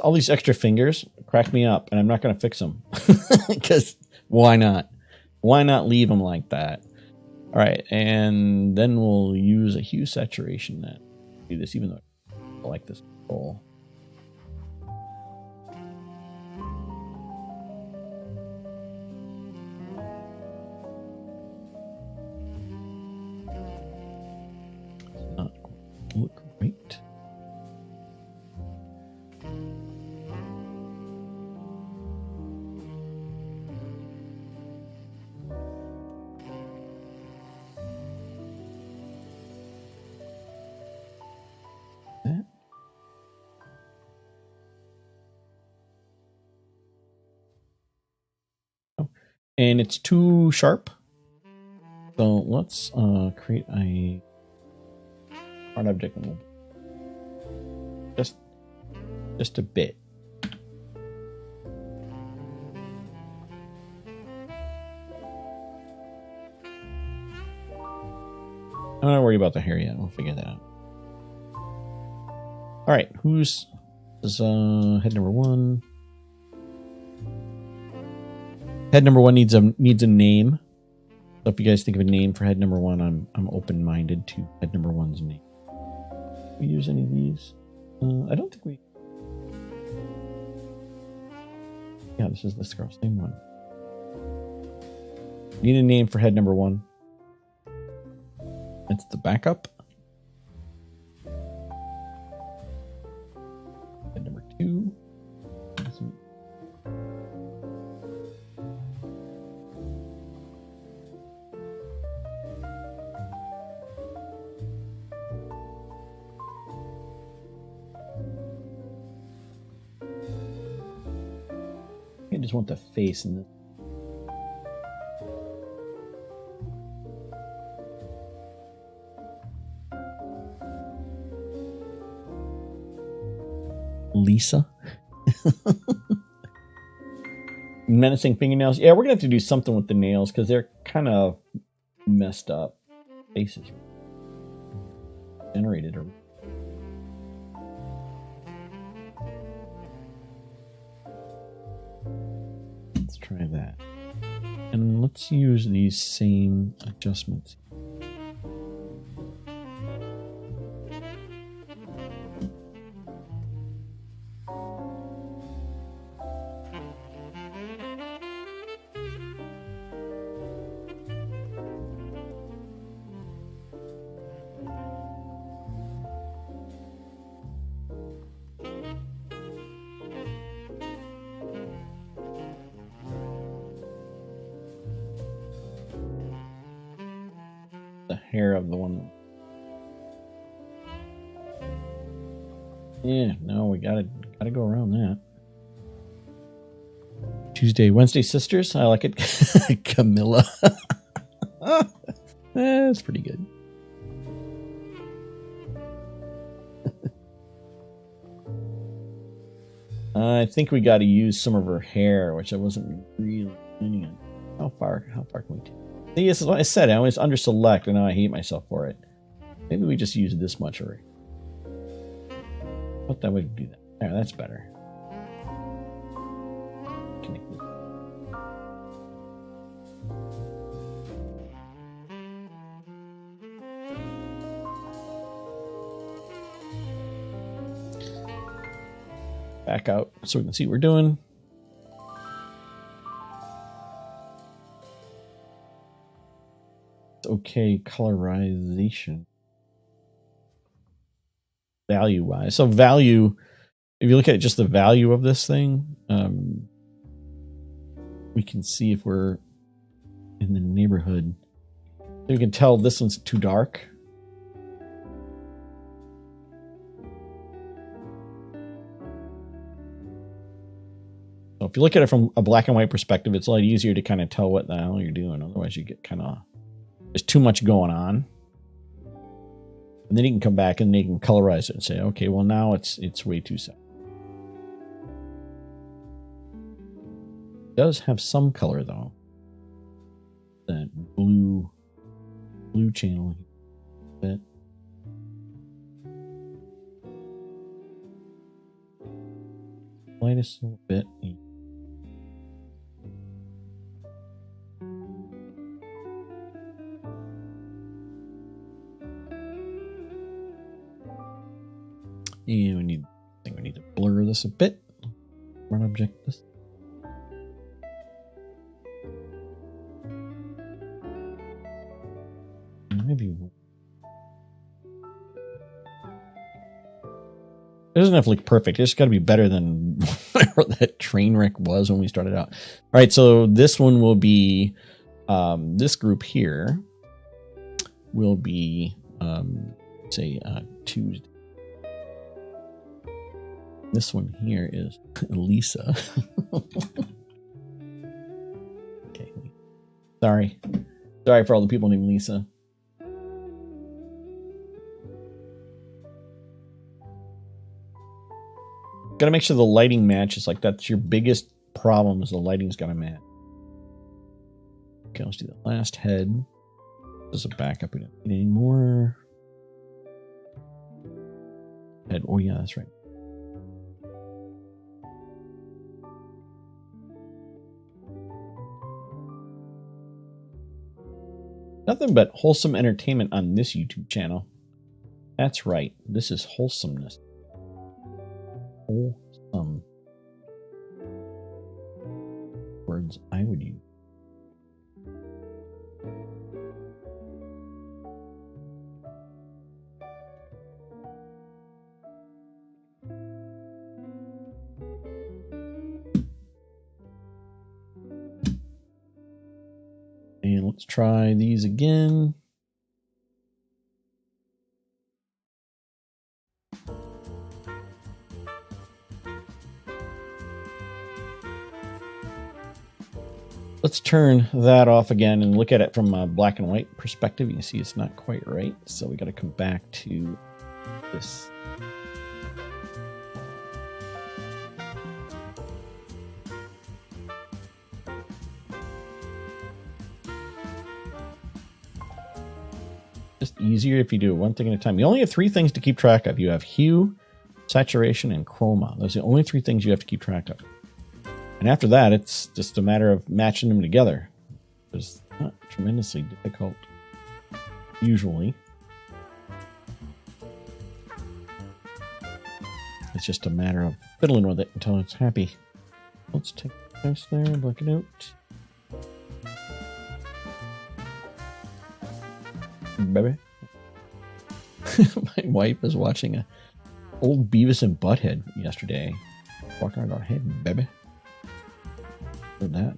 All these extra fingers crack me up, and I'm not going to fix them because why not? Why not leave them like that? All right, and then we'll use a hue saturation then. Do this, even though I like this control. It's not going to look great. And it's too sharp. So let's create a hard object. Just a bit. I'm not worried about the hair yet. We'll figure that out. All right, who's head number one? Head number one needs a name. So if you guys think of a name for head number one, I'm open-minded to head number one's name. Do we use any of these? I don't think we. Yeah, this is this girl, same one. Need a name for head number one. It's the backup. Head number two. I just want the face in this. Lisa. Menacing fingernails. Yeah, we're gonna have to do something with the nails because they're kind of messed up. Faces generated or. Let's try that. And let's use these same adjustments. Hair of the one. Yeah, no, we gotta go around that. Tuesday, Wednesday sisters. I like it. Camilla. That's pretty good. I think we got to use some of her hair, which I wasn't really planning on. How far can we take? See, as I said, I always under select, and now I hate myself for it. Maybe we just use this much already. What that would do that? There, that's better. Connect this. Back out so we can see what we're doing. Okay, colorization. Value wise. So value, if you look at just the value of this thing, we can see if we're in the neighborhood. So you can tell this one's too dark. So if you look at it from a black and white perspective, it's a lot easier to kind of tell what the hell you're doing. Otherwise, you get kind of, there's too much going on. And then you can come back and you can colorize it and say, okay, well now it's way too sad. It does have some color though. That blue channel bit. Lightest little bit. And we need to blur this a bit. Run object this. Maybe it doesn't have to look perfect. It's got to be better than whatever that train wreck was when we started out. All right, so this one will be this group here will be say Tuesday. This one here is Lisa. Okay. Sorry for all the people named Lisa. Gotta make sure the lighting matches. Like, that's your biggest problem, is the lighting's gotta match. Okay, let's do the last head. As a backup, we don't need any more. Head. Oh yeah, that's right. Nothing but wholesome entertainment on this YouTube channel. That's right. This is wholesomeness. Wholesome. Words I would use. And let's try these again. Let's turn that off again and look at it from a black and white perspective. You can see it's not quite right, so we got to come back to this. Just easier if you do it one thing at a time. You only have 3 things to keep track of. You have hue, saturation, and chroma. Those are the only 3 things you have to keep track of. And after that, it's just a matter of matching them together. It's not tremendously difficult, usually. It's just a matter of fiddling with it until it's happy. Let's take a nice there, black it out. Baby. My wife was watching a old Beavis and Butthead yesterday. Walking around our head, baby. Heard that.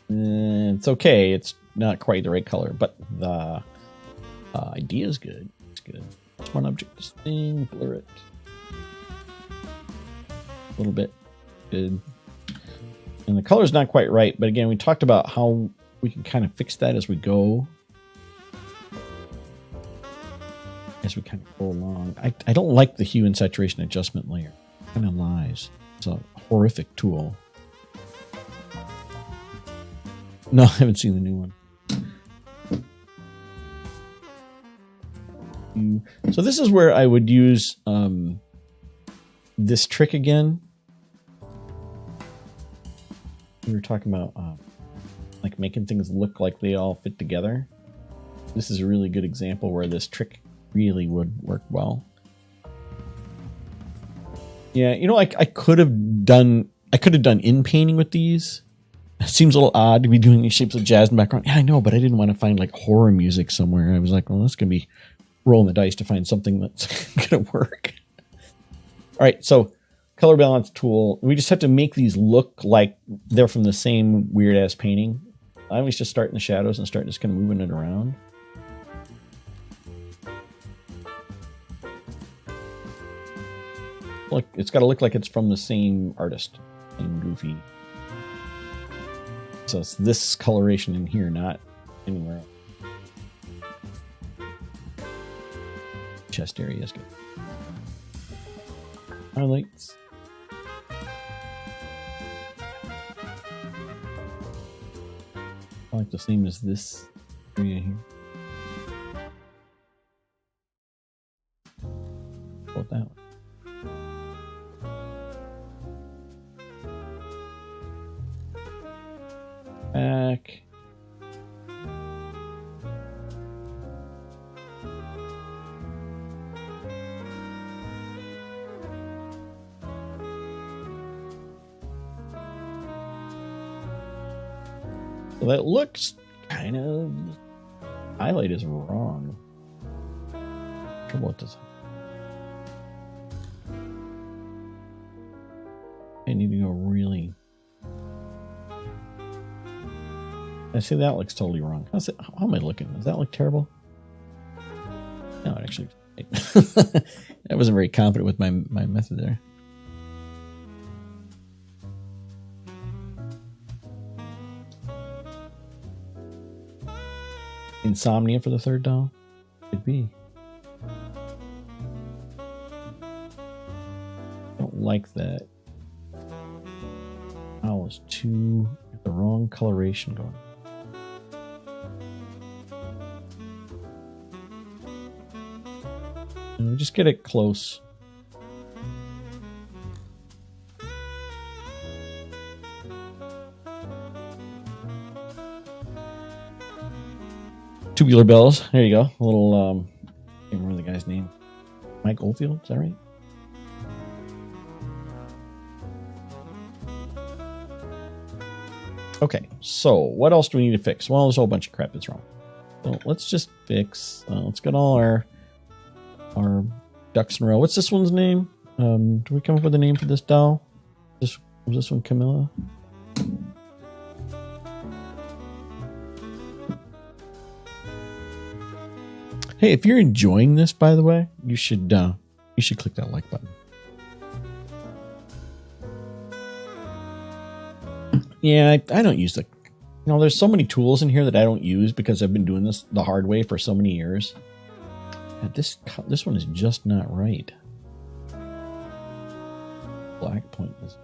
It's okay. It's not quite the right color, but the idea is good. It's good. Just one object, this thing, blur it. A little bit. Good. And the color's not quite right, but again, we talked about how We can kind of fix that as we go. As we kind of go along. I don't like the hue and saturation adjustment layer. It kind of lies. It's a horrific tool. No, I haven't seen the new one. So this is where I would use this trick again. We were talking about like making things look like they all fit together. This is a really good example where this trick really would work well. Yeah, you know, I could have done in painting with these. It seems a little odd to be doing these shapes of jazz in the background. Yeah, I know, but I didn't want to find like horror music somewhere. I was like, well, that's gonna be rolling the dice to find something that's gonna work. All right, so color balance tool. We just have to make these look like they're from the same weird ass painting. I always just start in the shadows and start just kind of moving it around. Look, it's got to look like it's from the same artist, same goofy. So it's this coloration in here, not anywhere else. Chest area is good. Highlights. I like the same as this area here. What that one? Back. So that looks kind of... Highlight is wrong. Trouble with this. I need to go really... I see that looks totally wrong. How am I looking? Does that look terrible? No, it actually... I wasn't very confident with my method there. Insomnia for the third doll? Could be. Don't like that. Oh, it's too... the wrong coloration going. Just get it close. Tubular bells. There you go. A little, I can't remember the guy's name. Mike Oldfield, is that right? Okay, so what else do we need to fix? Well, there's a whole bunch of crap that's wrong. So let's just fix, let's get all our ducks in a row. What's this one's name? Do we come up with a name for this doll? Was this one Camilla? Hey, if you're enjoying this, by the way, you should click that like button. Yeah, I don't use the... You know, there's so many tools in here that I don't use because I've been doing this the hard way for so many years. This one is just not right. Black point is...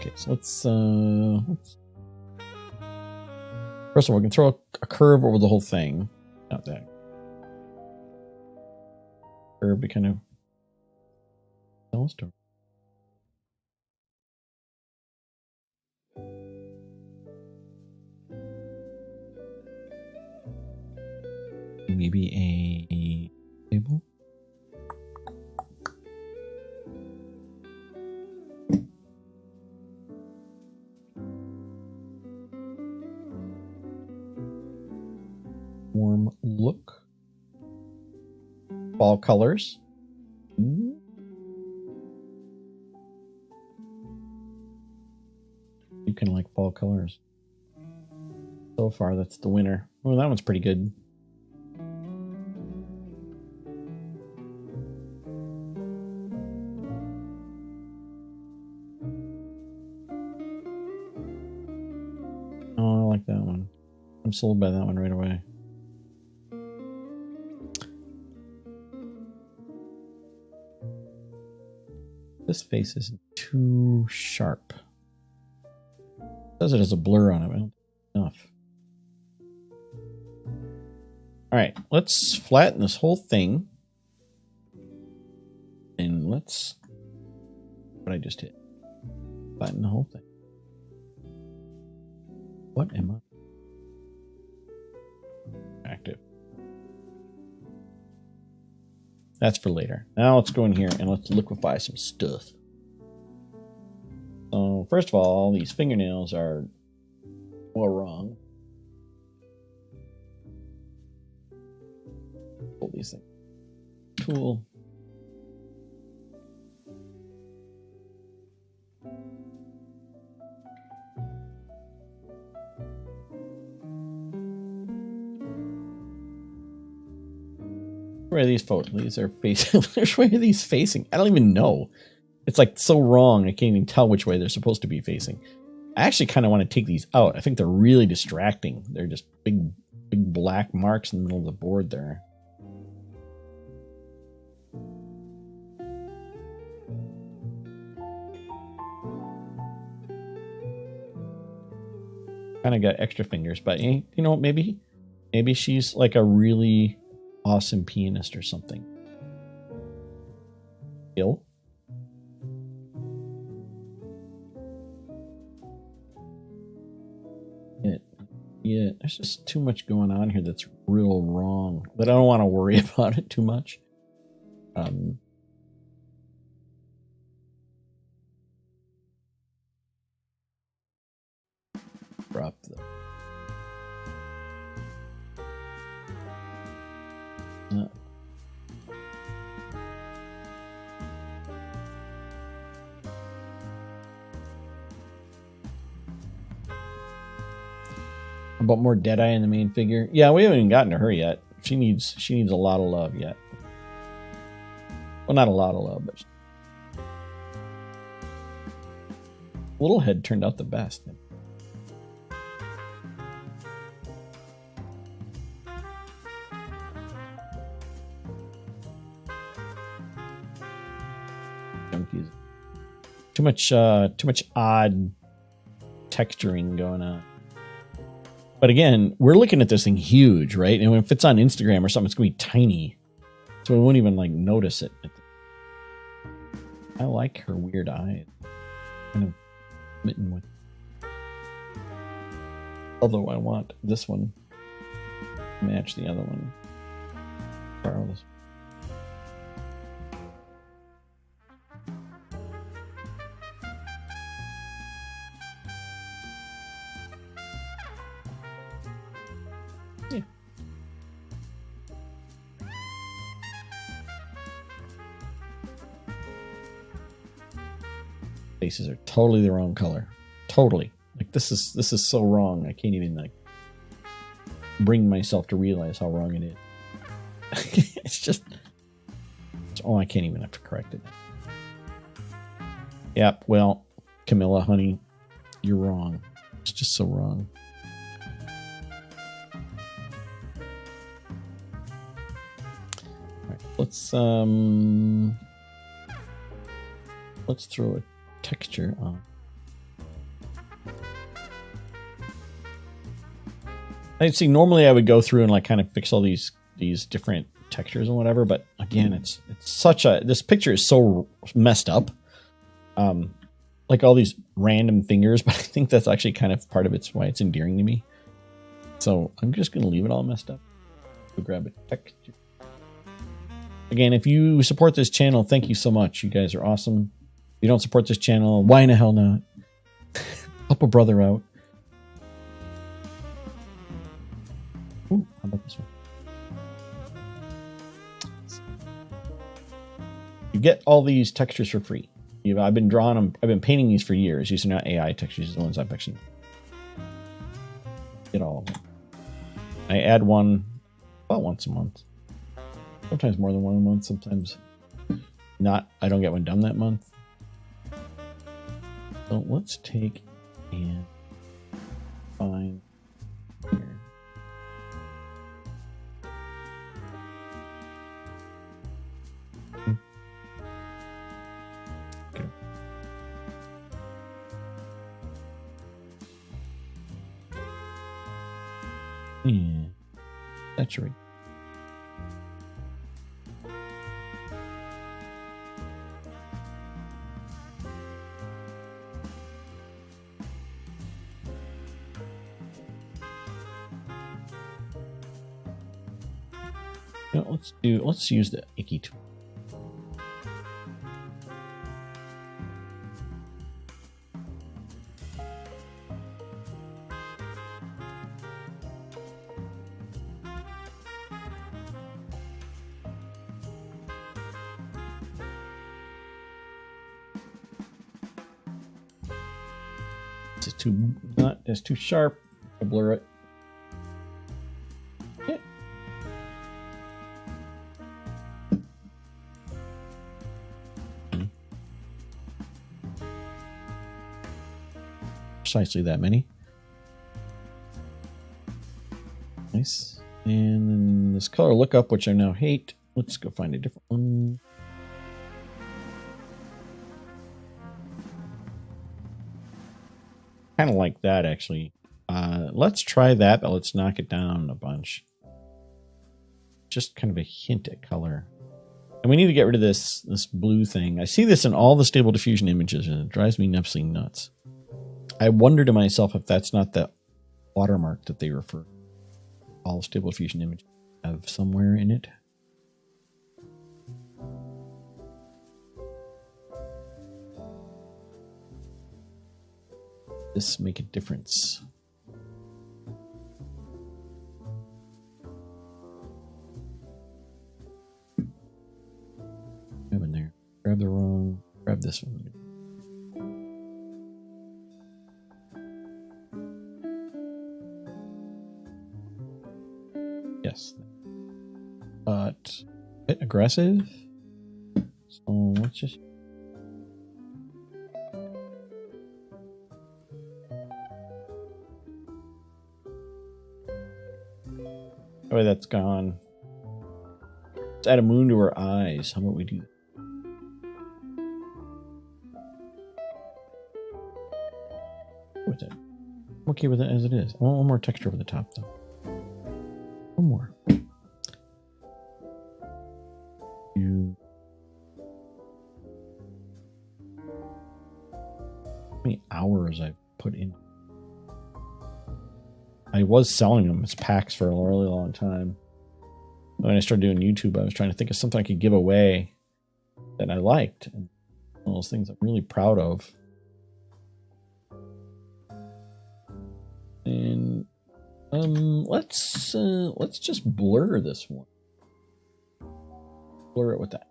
Okay, so let's first of all, we can throw a curve over the whole thing. Not that curve to kind of tell a story. Maybe a table. Warm look. Fall colors. You can like fall colors. So far, that's the winner. Oh, that one's pretty good. Oh, I like that one. I'm sold by that one right away. This face isn't too sharp. It says it has a blur on it. I don't think enough. All right, let's flatten this whole thing. And let's... What I just hit. Flatten the whole thing. What am I? Active. That's for later. Now let's go in here and let's liquify some stuff. So first of all, these fingernails are all wrong. Pull these things. Tool. Where are these photos? These are facing. Which way are these facing? I don't even know. It's like so wrong. I can't even tell which way they're supposed to be facing. I actually kind of want to take these out. I think they're really distracting. They're just big black marks in the middle of the board there. Kind of got extra fingers, but you know, maybe she's like a really awesome pianist or something. Ill. Yeah, there's just too much going on here that's real wrong. But I don't want to worry about it too much. Drop the... About more Deadeye in the main figure. Yeah, we haven't even gotten to her yet. She needs a lot of love yet. Well, not a lot of love, but Little Head turned out the best. Junkies. Too much odd texturing going on. But again, we're looking at this thing huge, right? And if it's on Instagram or something, it's going to be tiny. So we won't even like notice it. I like her weird eyes. Kind of smitten with. Although I want this one to match the other one. Borrow this. Faces are totally the wrong color. Totally. Like this is so wrong. I can't even like bring myself to realize how wrong it is. It's just I can't even have to correct it. Yep, well, Camilla, honey, you're wrong. It's just so wrong. All right, let's throw it texture on. I see. Normally, I would go through and like kind of fix all these different textures and whatever. But again, it's such a this picture is so messed up. Like all these random fingers, but I think that's actually kind of part of it's why it's endearing to me. So I'm just gonna leave it all messed up. Go grab a texture. Again, if you support this channel, thank you so much. You guys are awesome. If you don't support this channel, why in the hell not? Help a brother out. Ooh, how about this one? You get all these textures for free. I've been drawing them. I've been painting these for years. These are not AI textures. These are the ones I've actually get all of them. I add one about once a month. Sometimes more than one a month, sometimes not. I don't get one done that month. So let's take and find here. Okay. Yeah. Saturate. You know, let's use the icky tool. It's too sharp. I blur it. Yeah. Precisely that many. Nice. And then this color lookup, which I now hate. Let's go find a different one. Kind of like that, actually. Let's try that, but let's knock it down a bunch. Just kind of a hint at color. And we need to get rid of this blue thing. I see this in all the Stable Diffusion images, and it drives me absolutely nuts. I wonder to myself if that's not the watermark that they refer to. All Stable Diffusion images have somewhere in it. This make a difference. Grab in there. Grab the wrong. Grab this one. Yes. But a bit aggressive. So let's just. Oh, that's gone. Let's add a moon to her eyes. How about we do that? With it. I'm okay with it as it is. I want one more texture over the top, though. One more. How many hours I've put in? I was selling them as packs for a really long time. When I started doing YouTube, I was trying to think of something I could give away that I liked. And one of those things I'm really proud of. And let's just blur this one. Blur it with that.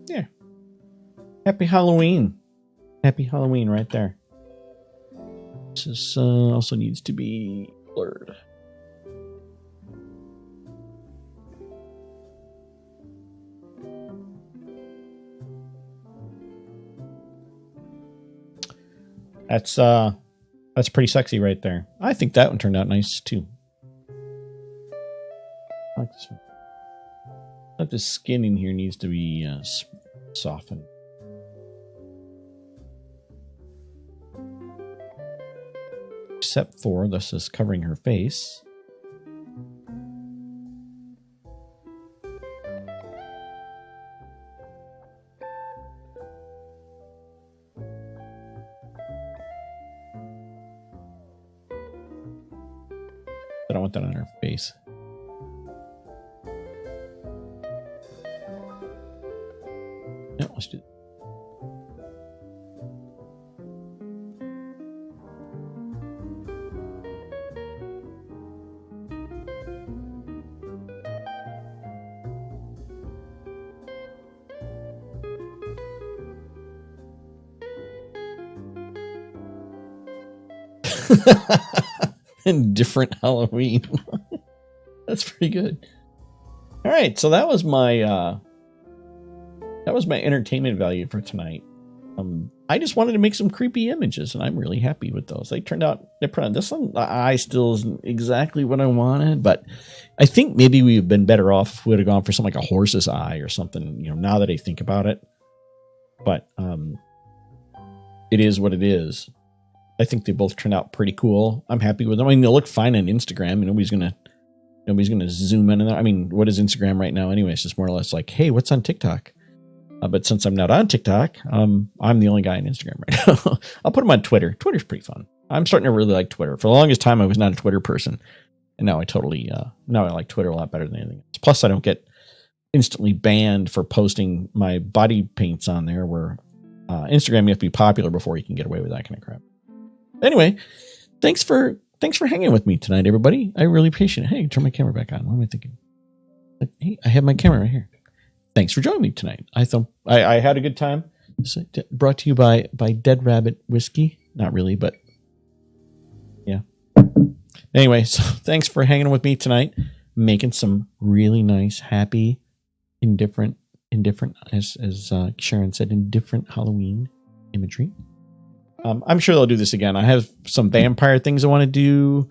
Yeah. Happy Halloween. Happy Halloween right there. This also needs to be blurred. That's pretty sexy right there. I think that one turned out nice too. I like this one. But the skin in here needs to be softened. Except for this is covering her face. but I want that on her face. Yeah, let's do that. And different Halloween. That's pretty good. All right, so that was my entertainment value for tonight. I just wanted to make some creepy images, and I'm really happy with those. They turned out this one. The eye still isn't exactly what I wanted, but I think maybe we've been better off if we would have gone for something like a horse's eye or something. You know, now that I think about it, but it is what it is. I think they both turned out pretty cool. I'm happy with them. I mean, they look fine on Instagram. And nobody's gonna zoom in. I mean, what is Instagram right now anyway? It's just more or less like, hey, what's on TikTok? But since I'm not on TikTok, I'm the only guy on Instagram right now. I'll put them on Twitter. Twitter's pretty fun. I'm starting to really like Twitter. For the longest time, I was not a Twitter person, and now I like Twitter a lot better than anything else. Plus, I don't get instantly banned for posting my body paints on there. Where Instagram, you have to be popular before you can get away with that kind of crap. Anyway, thanks for hanging with me tonight, everybody. I really appreciate it. Hey, turn my camera back on. What am I thinking? Hey, I have my camera right here. Thanks for joining me tonight. I had a good time. So, brought to you by Dead Rabbit Whiskey. Not really, but yeah. Anyway, so thanks for hanging with me tonight, making some really nice, happy, indifferent, as Sharon said, indifferent Halloween imagery. I'm sure they'll do this again. I have some vampire things I want to do.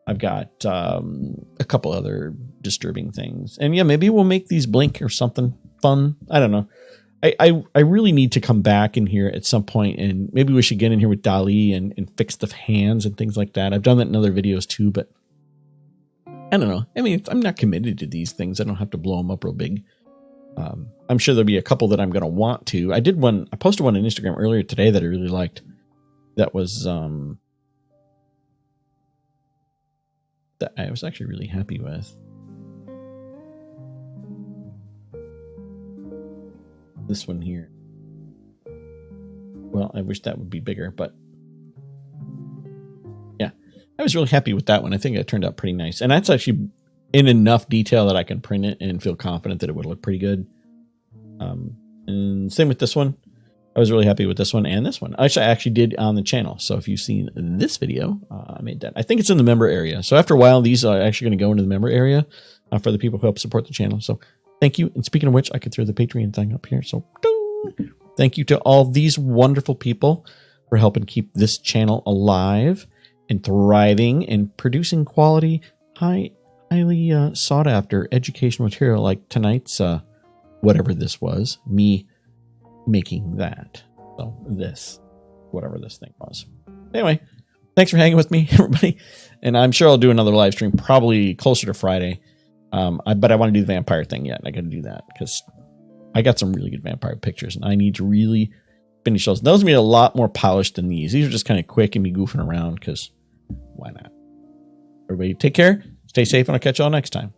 I've got a couple other disturbing things. And yeah, maybe we'll make these blink or something fun. I don't know. I really need to come back in here at some point, and maybe we should get in here with Dali and fix the hands and things like that. I've done that in other videos too, but I don't know. I mean, I'm not committed to these things. I don't have to blow them up real big. I'm sure there'll be a couple that I'm going to want to. I posted one on Instagram earlier today that I really liked. That was that I was actually really happy with. This one here. Well, I wish that would be bigger, but yeah, I was really happy with that one. I think it turned out pretty nice, and that's actually in enough detail that I can print it and feel confident that it would look pretty good. And same with this one. I was really happy with this one and this one. I actually did on the channel. So if you've seen this video, I made that. I think it's in the member area. So after a while, these are actually going to go into the member area for the people who help support the channel. So thank you. And speaking of which, I could throw the Patreon thing up here. So thank you to all these wonderful people for helping keep this channel alive and thriving and producing quality, highly sought after educational material like tonight's, whatever this was, me making that. So whatever this thing was. Anyway, thanks for hanging with me, everybody. And I'm sure I'll do another live stream probably closer to Friday. But I want to do the vampire thing yet. I got to do that because I got some really good vampire pictures and I need to really finish those. Those will be a lot more polished than these. These are just kind of quick and me goofing around because why not? Everybody take care, stay safe, and I'll catch y'all next time.